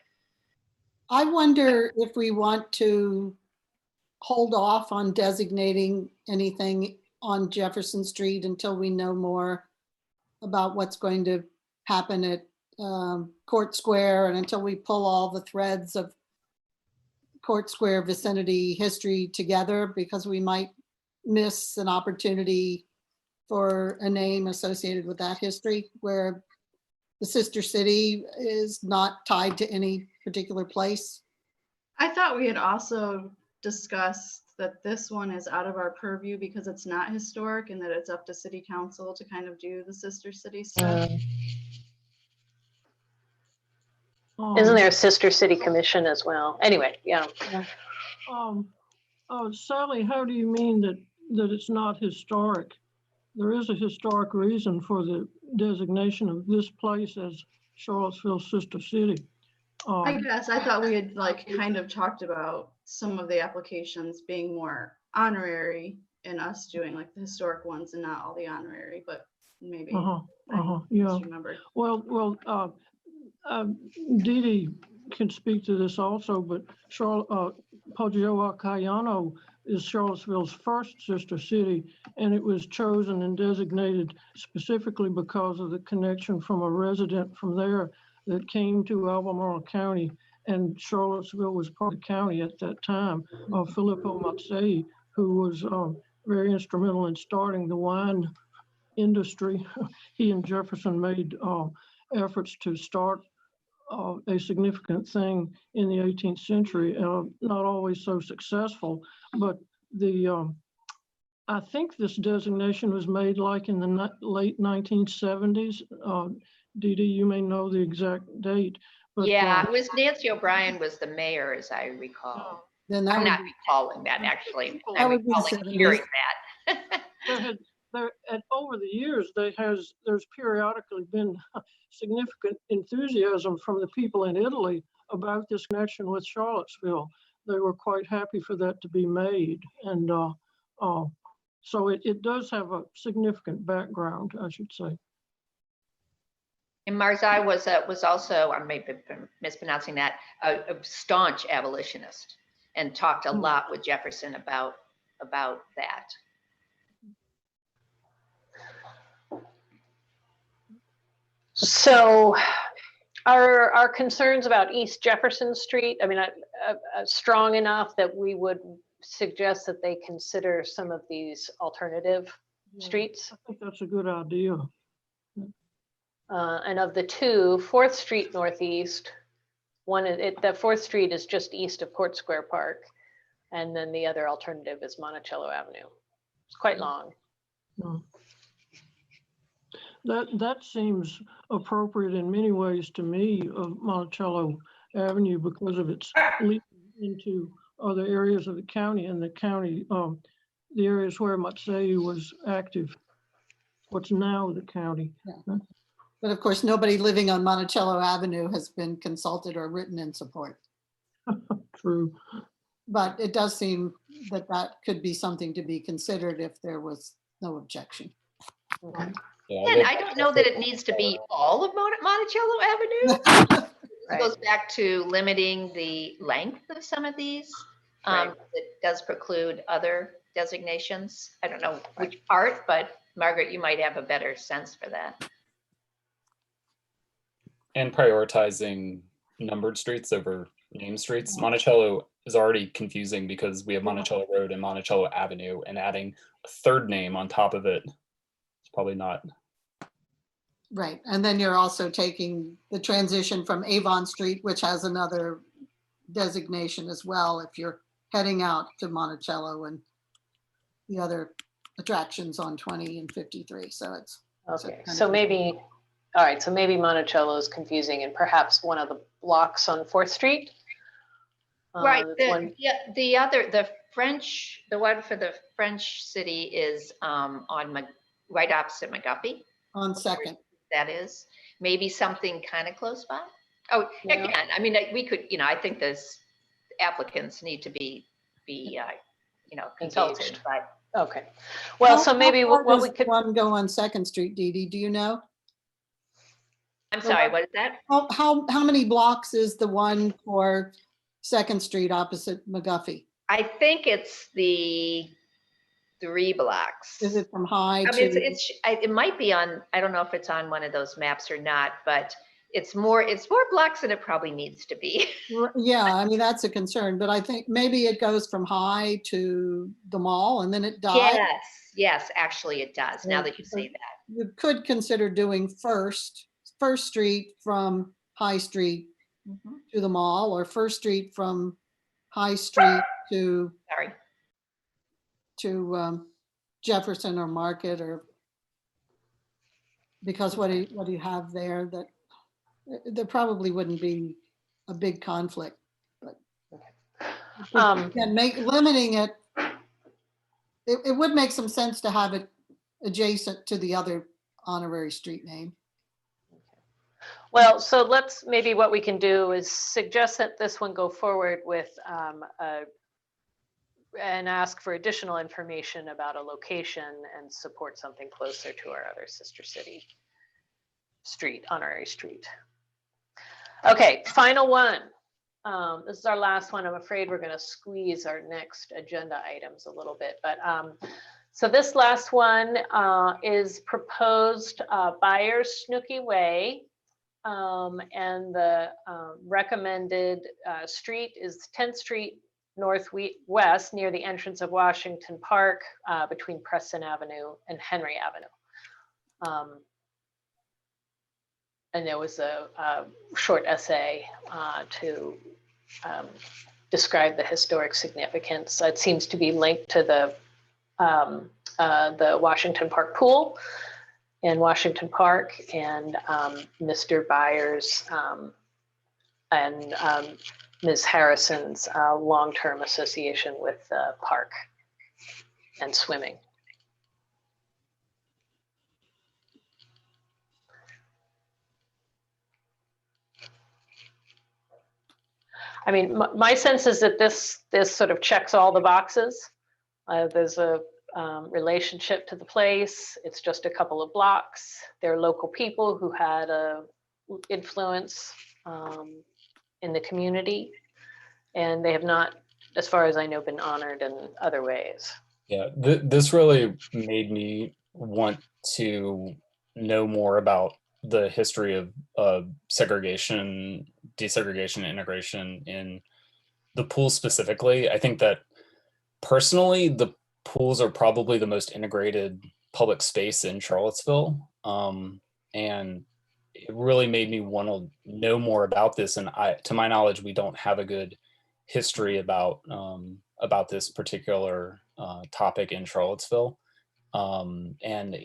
I wonder if we want to hold off on designating anything on Jefferson Street until we know more about what's going to happen at Court Square, and until we pull all the threads of Court Square vicinity history together, because we might miss an opportunity for a name associated with that history, where the sister city is not tied to any particular place. I thought we had also discussed that this one is out of our purview because it's not historic, and that it's up to city council to kind of do the sister city stuff. Isn't there a sister city commission as well? Anyway, yeah. Sally, how do you mean that it's not historic? There is a historic reason for the designation of this place as Charlottesville's sister city. I guess I thought we had kind of talked about some of the applications being more honorary and us doing the historic ones and not all the honorary, but maybe. Yeah. Just remember. Well, Dee Dee can speak to this also, but Poggio Cayano is Charlottesville's first sister city, and it was chosen and designated specifically because of the connection from a resident from there that came to Albemarle County, and Charlottesville was part of the county at that time. Filippo Mazzei, who was very instrumental in starting the wine industry. He and Jefferson made efforts to start a significant thing in the 18th century, not always so successful, but I think this designation was made like in the late 1970s. Dee Dee, you may know the exact date. But, yeah, it was Nancy O'Brien was the mayor, as I recall. Then that I'm would not be, recalling that actually. that I'm would be the recalling 70s. hearing that. Over the years, there's periodically been significant enthusiasm from the people in Italy about this connection with Charlottesville. They were quite happy for that to be made, and so it does have a significant background, I should say. And Marzai was also, I may be mispronouncing that, a staunch abolitionist, and talked a lot with Jefferson about that. So are our concerns about East Jefferson Street, I mean, strong enough that we would suggest that they consider some of these alternative streets? I think that's a good idea. And of the two, 4th Street Northeast, the 4th Street is just east of Court Square Park. And then the other alternative is Monticello Avenue. It's quite long. That seems appropriate in many ways to me of Monticello Avenue because of its leading into other areas of the county, and the county, the areas where Mazzei was active, what's now the county. Yeah. But of course, nobody living on Monticello Avenue has been consulted or written in support. True. But it does seem that that could be something to be considered if there was no objection. Okay. Yeah, And I don't know that it needs to be all of Monticello Avenue. It goes back to limiting the length of some of these. It does preclude other designations. I don't know which part, but Margaret, you might have a better sense for that. And prioritizing numbered streets over named streets. Monticello is already confusing because we have Monticello Road and Monticello Avenue, and adding a third name on top of it is probably not. Right, and then you're also taking the transition from Avon Street, which has another designation as well, if you're heading out to Monticello and the other attractions on 20 and 53. So it's okay. So maybe, all right. So maybe Monticello is confusing, and perhaps one of the blocks on 4th Street. Right. The one for the French city is right opposite McGuffey. On 2nd. That is maybe something kind of close by. Oh, yeah. Again, I mean, we could, I think those applicants need to be consulted. But okay. Well, so maybe what we could one go on 2nd Street, Dee Dee, do you know? I'm sorry, what is that? How many blocks is the one for 2nd Street opposite McGuffey? I think it's the 3 blocks. Is it from High I to? mean, it might be on, I don't know if it's on one of those maps or not, but it's more blocks than it probably needs to be. Yeah, I mean, that's a concern, but I think maybe it goes from High to the mall and then it dies. Yes, actually it does, now that you say that. You could consider doing First Street from High Street to the mall, or 1st Street from High Street to Jefferson or Market, or because what do you have there that there probably wouldn't be a big conflict, but limiting it, it would make some sense to have it adjacent to the other honorary street name. Well, so maybe what we can do is suggest that this one go forward with and ask for additional information about a location and support something closer to our other sister city street, Honorary Street. Okay, final one. This is our last one. I'm afraid we're going to squeeze our next agenda items a little bit, but so this last one is proposed Byers Snooki Way, and the recommended street is 10th Street Northwest near the entrance of Washington Park between Preston Avenue and Henry Avenue. And there was a short essay to describe the historic significance. It seems to be linked to the Washington Park pool in Washington Park, and Mr. Byers and Ms. Harrison's long-term association with the park and swimming. I mean, my sense is that this sort of checks all the boxes. There's a relationship to the place. It's just a couple of blocks. There are local people who had a influence in the community, and they have not, as far as I know, been honored in other ways. Yeah, this really made me want to know more about the history of segregation, desegregation, integration in the pool specifically. I think that personally, the pools are probably the most integrated public space in Charlottesville. And it really made me want to know more about this. And to my knowledge, we don't have a good history about this particular topic in Charlottesville. And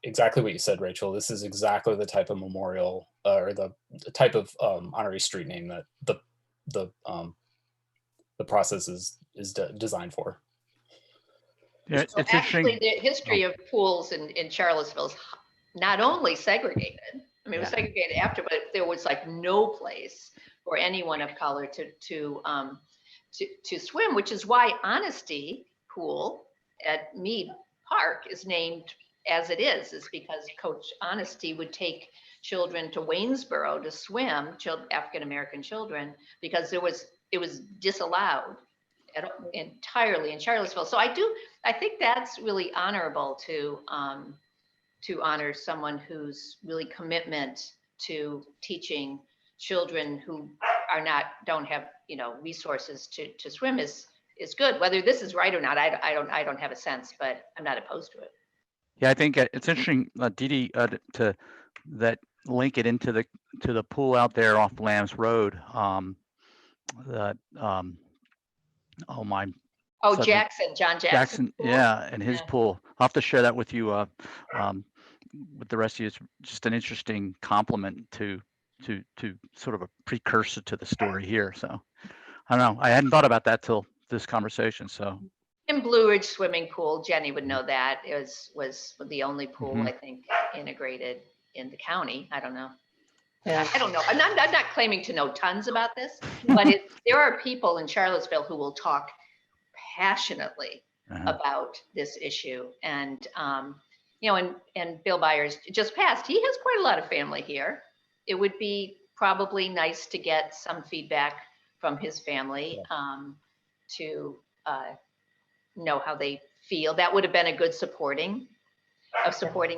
exactly what you said, Rachel, this is exactly the type of memorial or the type of honorary street name that the process is designed for. Yeah, So it's actually, interesting. the history of pools in Charlottesville is not only segregated. I mean, it was Yeah. segregated after, but there was like no place for anyone of color to swim, which is why Honesty Pool at Mead Park is named as it is because Coach Honesty would take children to Waynesboro to swim, African American children, because it was disallowed entirely in Charlottesville. So I think that's really honorable to honor someone whose really commitment to teaching children who don't have resources to swim is good. Whether this is right or not, I don't have a sense, but I'm not opposed to it. Yeah, I think it's interesting, Dee, to that link it into the pool out there off Lambs Road. Oh my. Oh, suddenly- John Jackson. Pool? Yeah, and his Yeah. pool. I'll have to share that with you, with the rest of you. It's just an interesting compliment to sort of a precursor to the story here. So I don't know. I hadn't thought about that till this conversation. So. And Blue Ridge Swimming Pool, Jenny would know that, was the only pool, Mhm. I think, integrated in the county. I don't know. Yeah. I don't know. I'm not claiming to know tons about this, but there are people in Charlottesville who will talk passionately about this issue. And, and Bill Byers just passed. He has quite a lot of family here. It would be probably nice to get some feedback from his family to know how they feel. That would have been a good supporting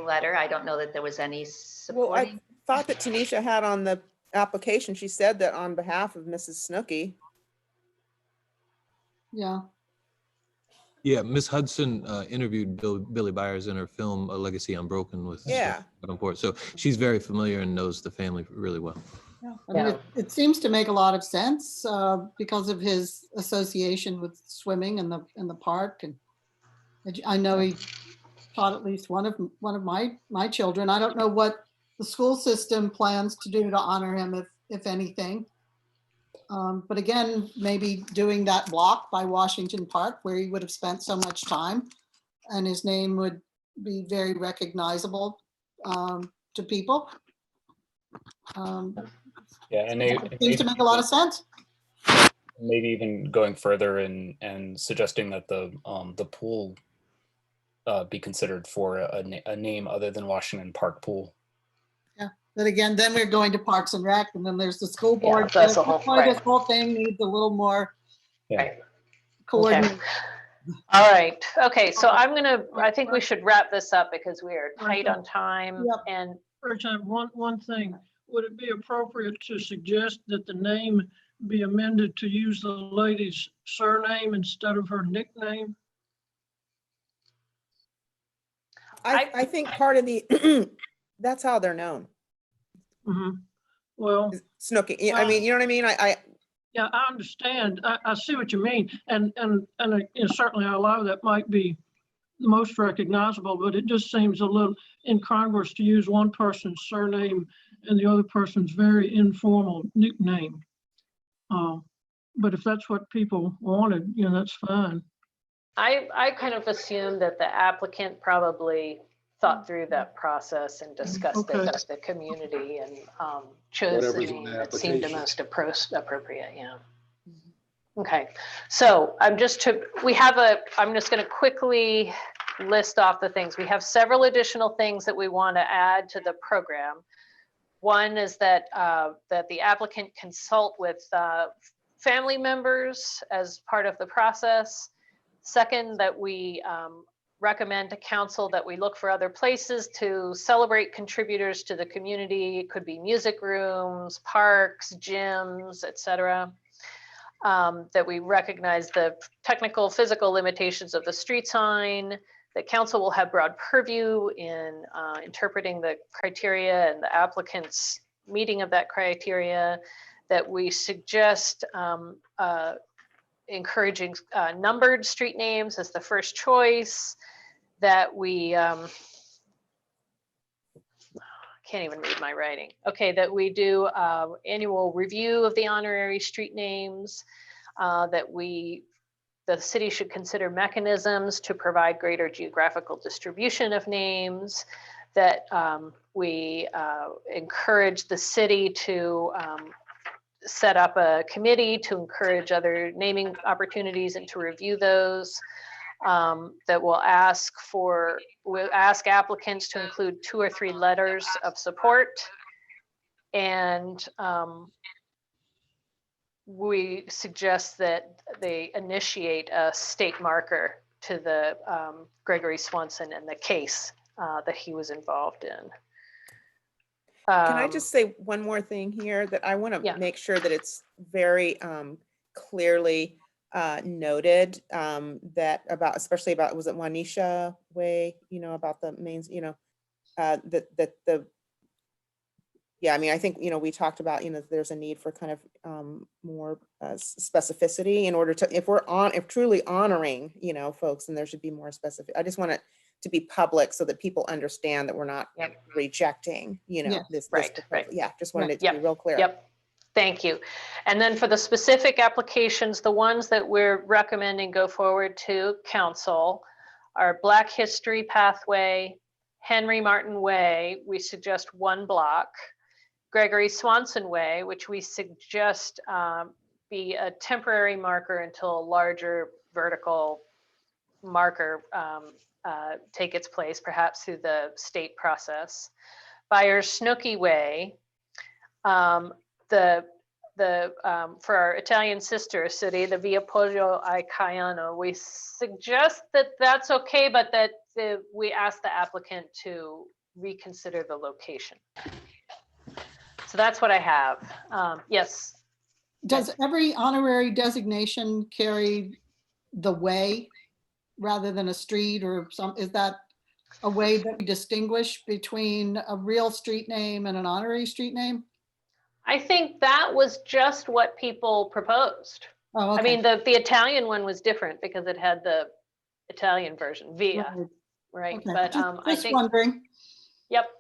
letter. I don't know that there was any supporting. Well, I thought that Tanisha had on the application, she said that on behalf of Mrs. Snooki. Yeah. Yeah, Miss Hudson interviewed Billy Byers in her film A Legacy Unbroken with Yeah. Adam Ford. So she's very familiar and knows the family really well. Yeah. I mean, it seems to make a lot of sense because of his association with swimming in the park, and I know he taught at least one of my children. I don't know what the school system plans to do to honor him, if anything. But again, maybe doing that block by Washington Park where he would have spent so much time, and his name would be very recognizable to people. Yeah, and it seems to make a lot of sense. maybe even going further and suggesting that the pool be considered for a name other than Washington Park Pool. Yeah, but again, then we're going to Parks and Rec, and then there's the school board. Yeah, that's a whole, This whole thing needs a little more coordinated. Okay. All right. Okay. So I think we should wrap this up because we are tight on time. Yep. And For example, one thing, would it be appropriate to suggest that the name be amended to use the lady's surname instead of her nickname? I think part of the, that's how they're known. Mm-hmm. Well, Snooki. I mean, you know what I mean? Yeah, I understand. I see what you mean. And certainly a lot of that might be the most recognizable, but it just seems a little incongruous to use one person's surname and the other person's very informal nickname. But if that's what people wanted, that's fine. I kind of assumed that the applicant probably thought through that process and discussed it with the community and chose the name that seemed the most appropriate. Yeah. Okay. So I'm just going to quickly list off the things. We have several additional things that we want to add to the program. One is that that the applicant consult with family members as part of the process. Second, that we recommend to council that we look for other places to celebrate contributors to the community. It could be music rooms, parks, gyms, etc. That we recognize the technical, physical limitations of the street sign, that council will have broad purview in interpreting the criteria and the applicant's meeting of that criteria, that we suggest encouraging numbered street names as the first choice, that we can't even read my writing. Okay, that we do annual review of the honorary street names, that the city should consider mechanisms to provide greater geographical distribution of names, that we encourage the city to set up a committee to encourage other naming opportunities and to review those, that we'll ask applicants to include 2 or 3 letters of support, and we suggest that they initiate a state marker to the Gregory Swanson and the case that he was involved in. Can I just say one more thing here that I want to make sure that it's very clearly noted especially about, was it Wanisha Way, about the main, I mean, I think, we talked about, there's a need for kind of more specificity in order to, if truly honoring, folks, then there should be more specific. I just want it to be public so that people understand that we're not rejecting, this. Right. Yeah, just wanted it to be real clear. Yep. Thank you. And then for the specific applications, the ones that we're recommending go forward to council are Black History Pathway, Henry Martin Way, we suggest 1 block, Gregory Swanson Way, which we suggest be a temporary marker until a larger vertical marker take its place, perhaps through the state process. Byers Snooki Way, for our Italian sister city, the Via Poggio ai Caiano, we suggest that that's okay, but that we ask the applicant to reconsider the location. So that's what I have. Yes. Does every honorary designation carry the way rather than a street or is that a way that we distinguish between a real street name and an honorary street name? I think that was just what people proposed. Oh, okay. I mean, the Italian one was different because it had the Italian version, Via, right? Okay. But I think, wondering. Yep.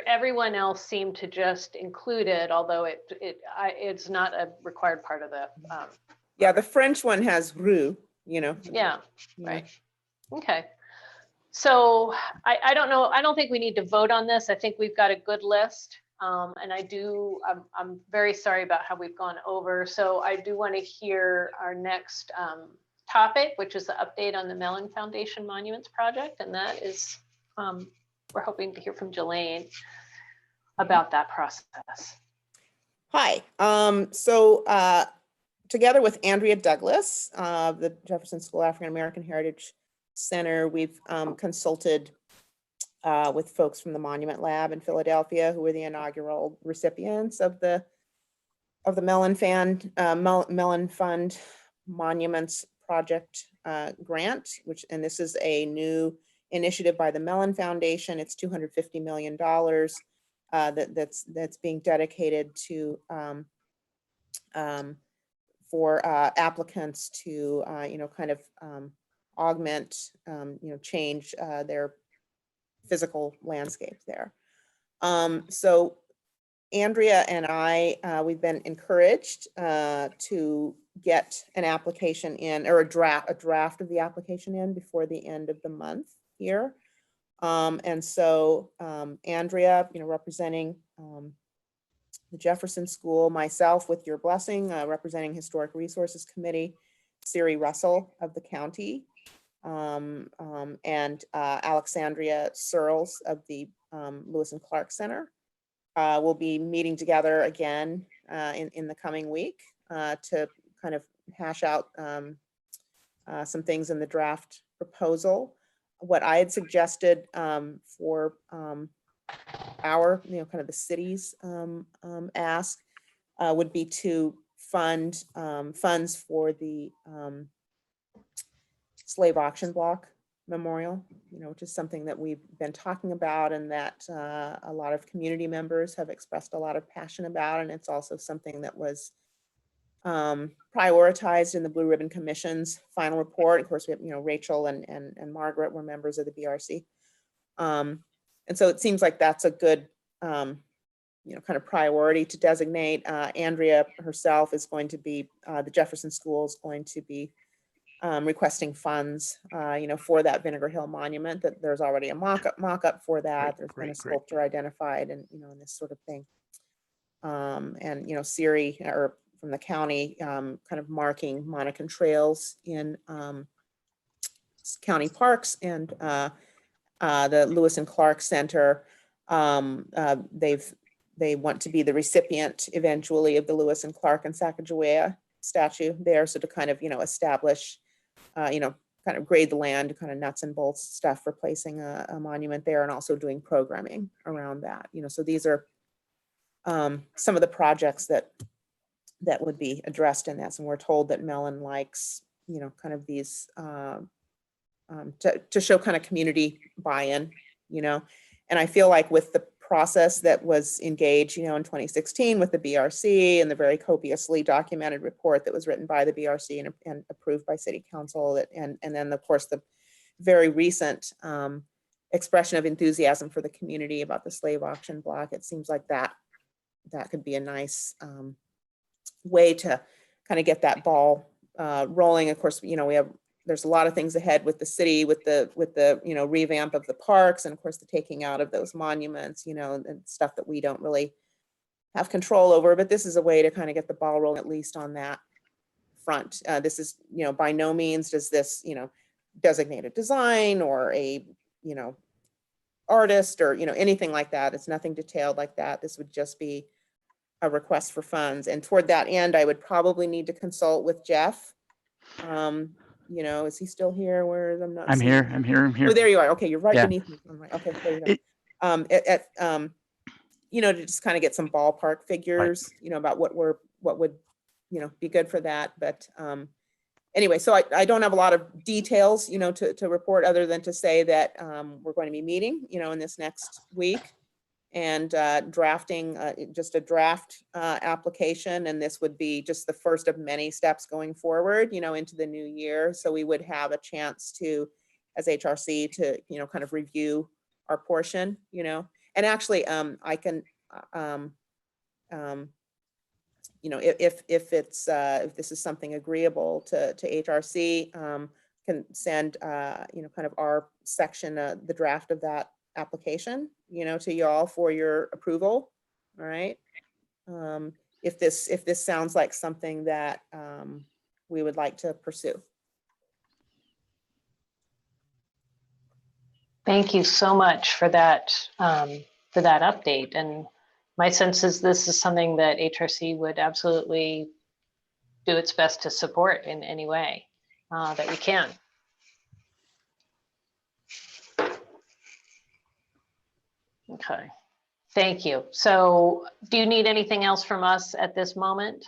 Everyone else seemed to just include it, although it's not a required part of the. Yeah, the French one has rue, Yeah, right. Okay. So I don't know. I don't think we need to vote on this. I think we've got a good list. And I'm very sorry about how we've gone over. So I do want to hear our next topic, which is the update on the Mellon Foundation Monuments Project. And that is, we're hoping to hear from Jelaine about that process. Hi. Together with Andrea Douglas, the Jefferson School African American Heritage Center, we've consulted with folks from the Monument Lab in Philadelphia, who were the inaugural recipients of the Mellon Fund Monuments Project grant, and this is a new initiative by the Mellon Foundation. It's $250 million that's being dedicated to for applicants to augment, change their physical landscape there. So Andrea and I, we've been encouraged to get an application in, or a draft of the application in before the end of the month here. And so Andrea, representing the Jefferson School, myself with your blessing, representing Historic Resources Committee, Siri Russell of the county, and Alexandria Searles of the Lewis and Clark Center will be meeting together again in the coming week to kind of hash out some things in the draft proposal. What I had suggested for our, kind of the city's ask would be to fund funds for the slave auction block memorial, which is something that we've been talking about and that a lot of community members have expressed a lot of passion about. And it's also something that was prioritized in the Blue Ribbon Commission's final report. Of course, we have, Rachel and Margaret were members of the BRC. And so it seems like that's a good, kind of priority to designate. Andrea herself is going to be, the Jefferson School is going to be requesting funds, for that Vinegar Hill Monument. That there's already a mock-up for that. There's been a sculptor identified, and and this sort of thing. And Siri or from the county, kind of marking Monacan trails in county parks, and the Lewis and Clark Center. They want to be the recipient eventually of the Lewis and Clark and Sacagawea statue there. So to kind of, establish, kind of grade the land, kind of nuts and bolts stuff for placing a monument there, and also doing programming around that. So these are some of the projects that would be addressed in this. And we're told that Mellon likes, kind of these to show kind of community buy-in, and I feel like with the process that was engaged, in 2016 with the BRC and the very copiously documented report that was written by the BRC and approved by City Council, and then of course the very recent expression of enthusiasm for the community about the slave auction block, it seems like that could be a nice way to kind of get that ball rolling. Of course, there's a lot of things ahead with the city, with the revamp of the parks, and of course the taking out of those monuments, and stuff that we don't really have control over. But this is a way to kind of get the ball rolling, at least on that front. This is, by no means does this, designated design or a, artist or, anything like that. It's nothing detailed like that. This would just be a request for funds. And toward that end, I would probably need to consult with Jeff. Is he still here? Where I'm not. I'm here. Oh, there you are. Okay, you're right Yeah. beneath me. I'm right. Okay, there you go. To just kind of get some ballpark figures, about what would, be good for that. But anyway, so I don't have a lot of details, to report, other than to say that we're going to be meeting, in this next week, and drafting just a draft application. And this would be just the first of many steps going forward, into the new year. So we would have a chance to, as HRC, to, kind of review our portion, and actually I can, if this is something agreeable to HRC, can send, kind of our section, the draft of that application, to y'all for your approval. All right. If this sounds like something that we would like to pursue. Thank you so much for that update. And my sense is this is something that HRC would absolutely do its best to support in any way that we can. Okay, thank you. So do you need anything else from us at this moment?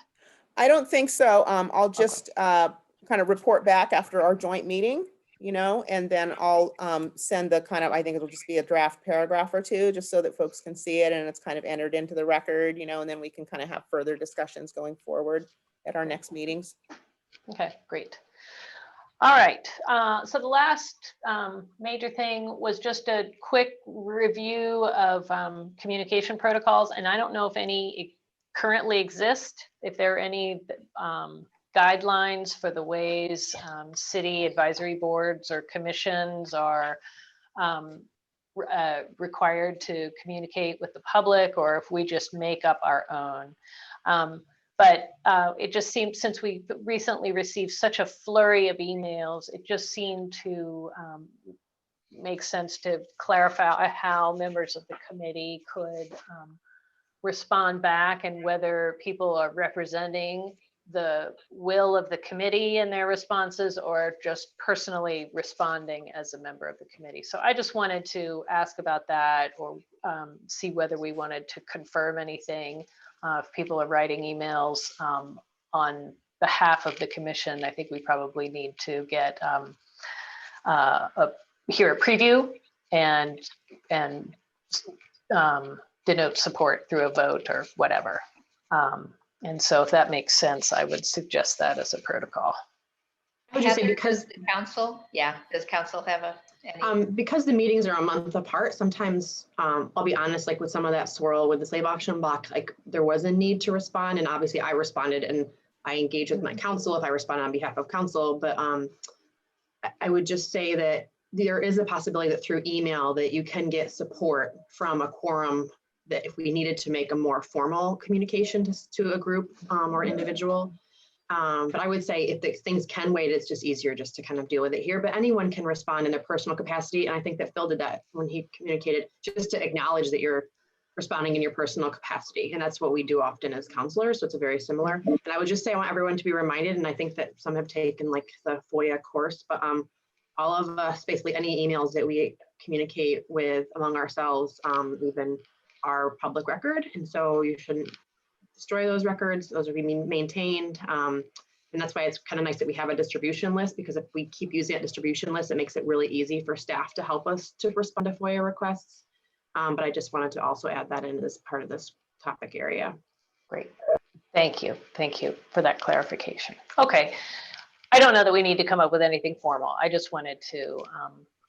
I don't think so. I'll just kind of report back after our joint meeting, you know, and then I'll send the kind of, I think it'll just be a draft paragraph or two, just so that folks can see it and it's kind of entered into the record, you know, and then we can kind of have further discussions going forward at our next meetings. Okay, great. All right, so the last major thing was just a quick review of communication protocols, and I don't know if any currently exist, if there are any guidelines for the ways city advisory boards or commissions are required to communicate with the public, or if we just make up our own. But it just seemed, since we recently received such a flurry of emails, it just seemed to make sense to clarify how members of the committee could respond back, and whether people are representing the will of the committee in their responses or just personally responding as a member of the committee. So I just wanted to ask about that, or see whether we wanted to confirm anything. If people are writing emails on behalf of the commission, I think we probably need to get hear a preview and denote support through a vote or whatever. And so if that makes sense, I would suggest that as a protocol. I would just say, because the council, yeah, does council have any? Because the meetings are a month apart, sometimes I'll be honest, like with some of that swirl with the slave auction block, like there was a need to respond, and obviously I responded and I engaged with my council if I responded on behalf of council. But I would just say that there is a possibility that through email that you can get support from a quorum, that if we needed to make a more formal communication to a group or individual. But I would say if things can wait, it's just easier just to kind of deal with it here. But anyone can respond in their personal capacity. And I think that Phil did that when he communicated, just to acknowledge that you're responding in your personal capacity. And that's what we do often as counselors. So it's a very similar. And I would just say I want everyone to be reminded, and I think that some have taken like the FOIA course, but all of us, basically any emails that we communicate with among ourselves, even are public record. And so you shouldn't destroy those records. Those are being maintained. And that's why it's kind of nice that we have a distribution list, because if we keep using that distribution list, it makes it really easy for staff to help us to respond to FOIA requests. But I just wanted to also add that in as part of this topic area. Great. Thank you. Thank you for that clarification. Okay. I don't know that we need to come up with anything formal. I just wanted to,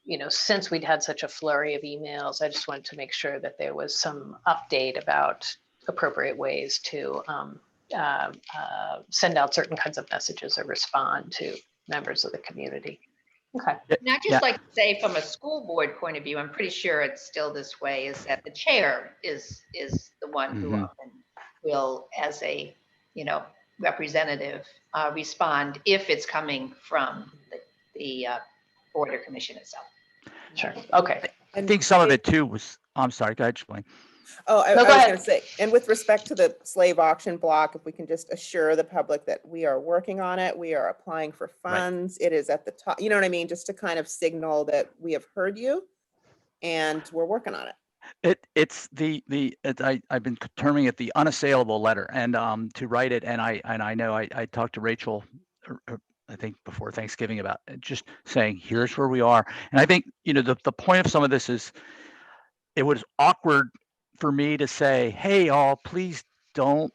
you know, since we'd had such a flurry of emails, I just wanted to make sure that there was some update about appropriate ways to send out certain kinds of messages or respond to members of the community. Okay. And I'd just like to say, from a school board point of view, I'm pretty sure it's still this way, is that the chair is the one who often will, as a, you know, representative, respond if it's coming from the board or commission itself. Sure. Okay. I think some of it too was, I'm sorry, go ahead, Blaine. Oh, I was going to say, and with respect to the slave auction block, if we can just assure the public that we are working on it, we are applying for funds, it is at the top, you know what I mean? Just to kind of signal that we have heard you and we're working on it. I've been terming it the unassailable letter, and to write it, and I know I talked to Rachel, I think before Thanksgiving, about just saying, here's where we are. And I think, you know, the point of some of this is, it was awkward for me to say, hey, all, please don't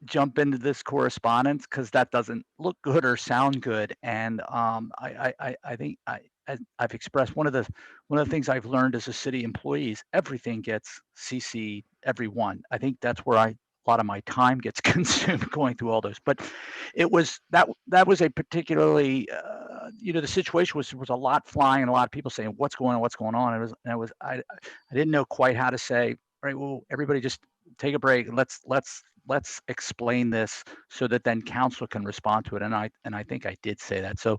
jump into this correspondence, because that doesn't look good or sound good. And I think I've expressed one of the things I've learned as a city employee is everything gets CC'd, everyone. I think that's where a lot of my time gets consumed going through all those. But it was that was a particularly you know, the situation was a lot flying and a lot of people saying what's going on. I didn't know quite how to say, right, well, everybody just take a break. Let's explain this so that then council can respond to it. And I think I did say that. So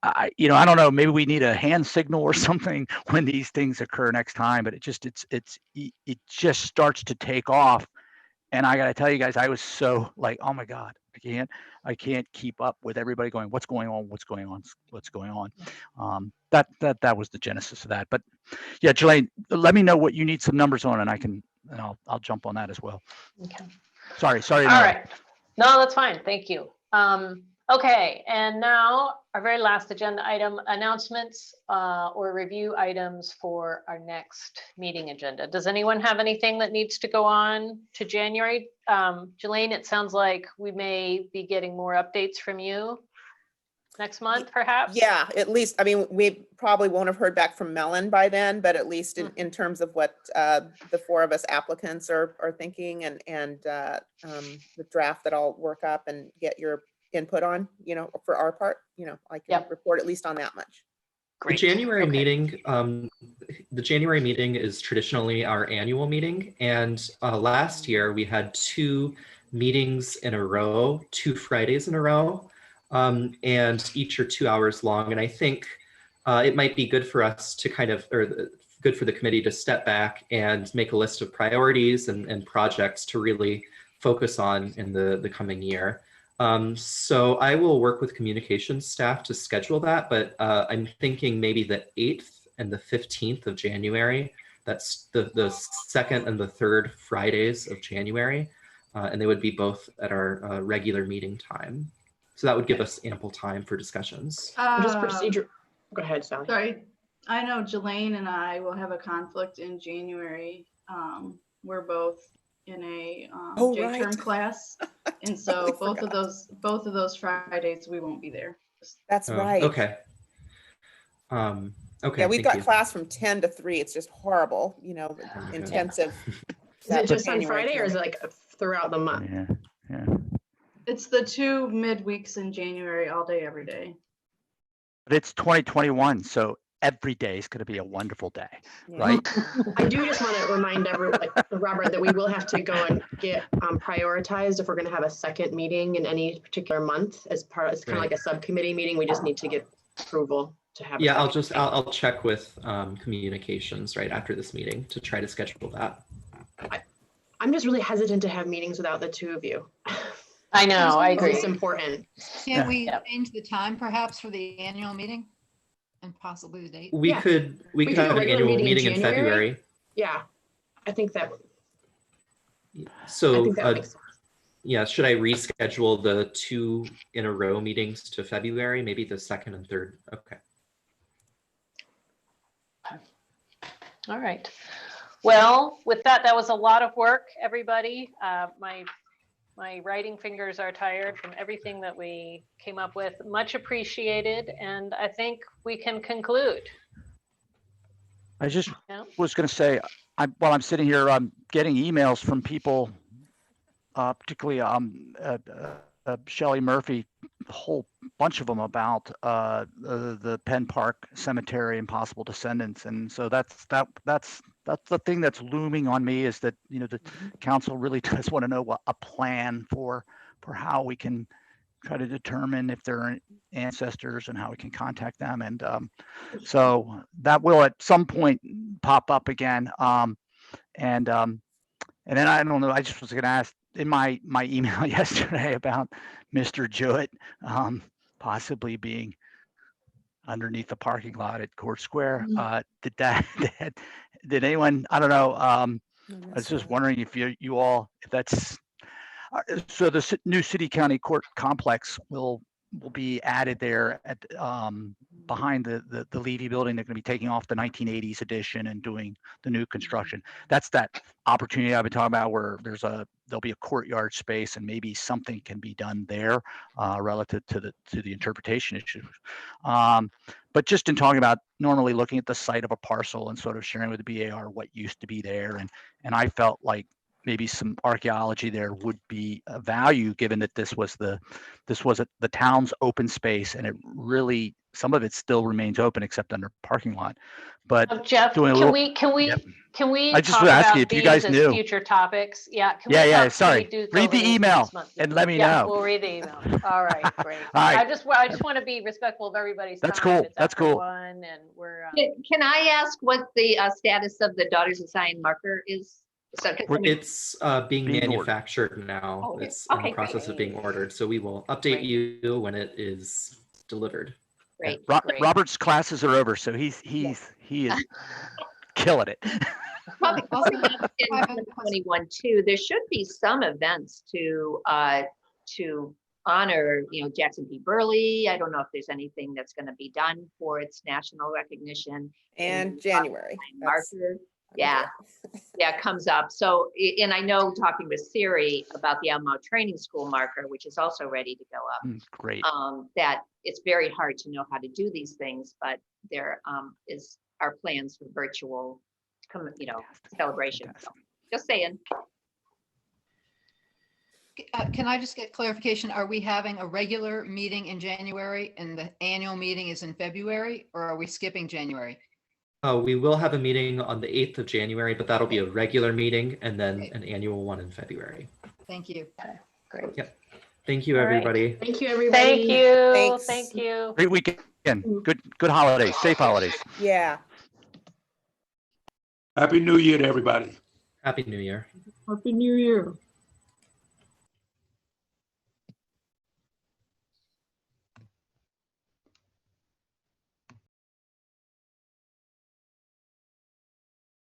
I don't know, maybe we need a hand signal or something when these things occur next time, but it just starts to take off. And I got to tell you guys, I was so like, oh my God, I can't keep up with everybody going, what's going on? What's going on? What's going on? That was the genesis of that. But yeah, Jelaine, let me know what you need some numbers on, and I'll jump on that as well. Okay. Sorry. All right. No, that's fine. Thank you. Okay, and now our very last agenda item, announcements or review items for our next meeting agenda. Does anyone have anything that needs to go on to January? Jelaine, it sounds like we may be getting more updates from you next month, perhaps? Yeah, at least, I mean, we probably won't have heard back from Mellon by then, but at least in terms of what the 4 of us applicants are thinking and the draft that I'll work up and get your input on, for our part, I can report at least on that much. Great. The January meeting is traditionally our annual meeting. And last year we had 2 meetings in a row, 2 Fridays in a row, and each are 2 hours long. And I think it might be good for us to good for the committee to step back and make a list of priorities and projects to really focus on in the coming year. So I will work with communications staff to schedule that, but I'm thinking maybe the 8th and the 15th of January. That's the second and the third Fridays of January, and they would be both at our regular meeting time. So that would give us ample time for discussions. Just procedure. Go ahead, Sally. Sorry, I know Jelaine and I will have a conflict in January. We're both in a J-term class, and so both of those Fridays we won't be there. That's right. Okay. Okay. Yeah, we've got class from 10 to 3. It's just horrible, intensive. Is it just on Friday or is it like throughout the month? Yeah. It's the 2 midweeks in January, all day, every day. But it's 2021, so every day is going to be a wonderful day, right? I do just want to remind everyone, Robert, that we will have to go and get prioritized if we're going to have a second meeting in any particular month as kind of like a subcommittee meeting. We just need to get approval to have. Yeah, I'll check with communications right after this meeting to try to schedule that. I'm just really hesitant to have meetings without the 2 of you. I know, I agree. It's important. Can we change the time perhaps for the annual meeting? And possibly the date. We could have an annual meeting in February. Yeah, I think that. So yeah, should I reschedule the 2 in a row meetings to February? Maybe the 2nd and 3rd. Okay. All right. Well, with that was a lot of work, everybody. My writing fingers are tired from everything that we came up with. Much appreciated, and I think we can conclude. I just was going to say, while I'm sitting here, I'm getting emails from people, particularly Shelley Murphy, a whole bunch of them about the Penn Park Cemetery and possible descendants, and so that's the thing that's looming on me, is that the council really does want to know what a plan for how we can try to determine if they're ancestors and how we can contact them, and so that will at some point pop up again, and then I don't know, I just was going to ask in my email yesterday about Mr. Jewett possibly being underneath the parking lot at Court Square. Did anyone, I don't know, I was just wondering if you all, if that's, so the new city county court complex will be added there at behind the Levy building. They're going to be taking off the 1980s edition and doing the new construction. That's that opportunity I've been talking about, where there'll be a courtyard space and maybe something can be done there relative to the interpretation issues. But just in talking about normally looking at the site of a parcel and sort of sharing with the BAR what used to be there, and I felt like maybe some archaeology there would be a value, given that this was the town's open space, and it really, some of it still remains open except under parking lot. But Jeff, doing a can little, we, can we, Yep. can we I just talk was asking about if you these guys as knew. future topics? Yeah. Can Yeah, we yeah. talk, Sorry. can we do Read over the this email next month? and let me Yeah, know. we'll read the email. All right, great. All right. I just want to be respectful of everybody's That's time. cool. It's That's after cool. 1 and we're. Can I ask what the status of the Daughters of Zion marker is? So, It's being Being ordered. manufactured now. Oh, It's in the okay, process of being ordered. So we will update Great. you when it is delivered. great, great. Robert's classes are over, so he is killing it. Probably Also, in I have a 2021 too, there should be some events to honor, Jackson P. Burley. I don't know if there's anything that's going to be done for its national recognition. And January. That's- Marker. Yeah, yeah, it comes up. So, and I know talking with Siri about the Elmo Training School marker, which is also ready to go up. Great. That it's very hard to know how to do these things, but there are plans for virtual, celebration. So, just saying. Can I just get clarification? Are we having a regular meeting in January and the annual meeting is in February, or are we skipping January? We will have a meeting on the 8th of January, but that'll be a regular meeting and then an annual one in February. Thank you. Great. Yep. Thank you, All right. everybody. Thank you, everybody. Thank you. Thanks. Thank you. Great weekend. Good holidays. Safe holidays. Yeah. Happy New Year to everybody. Happy New Year. Happy New Year.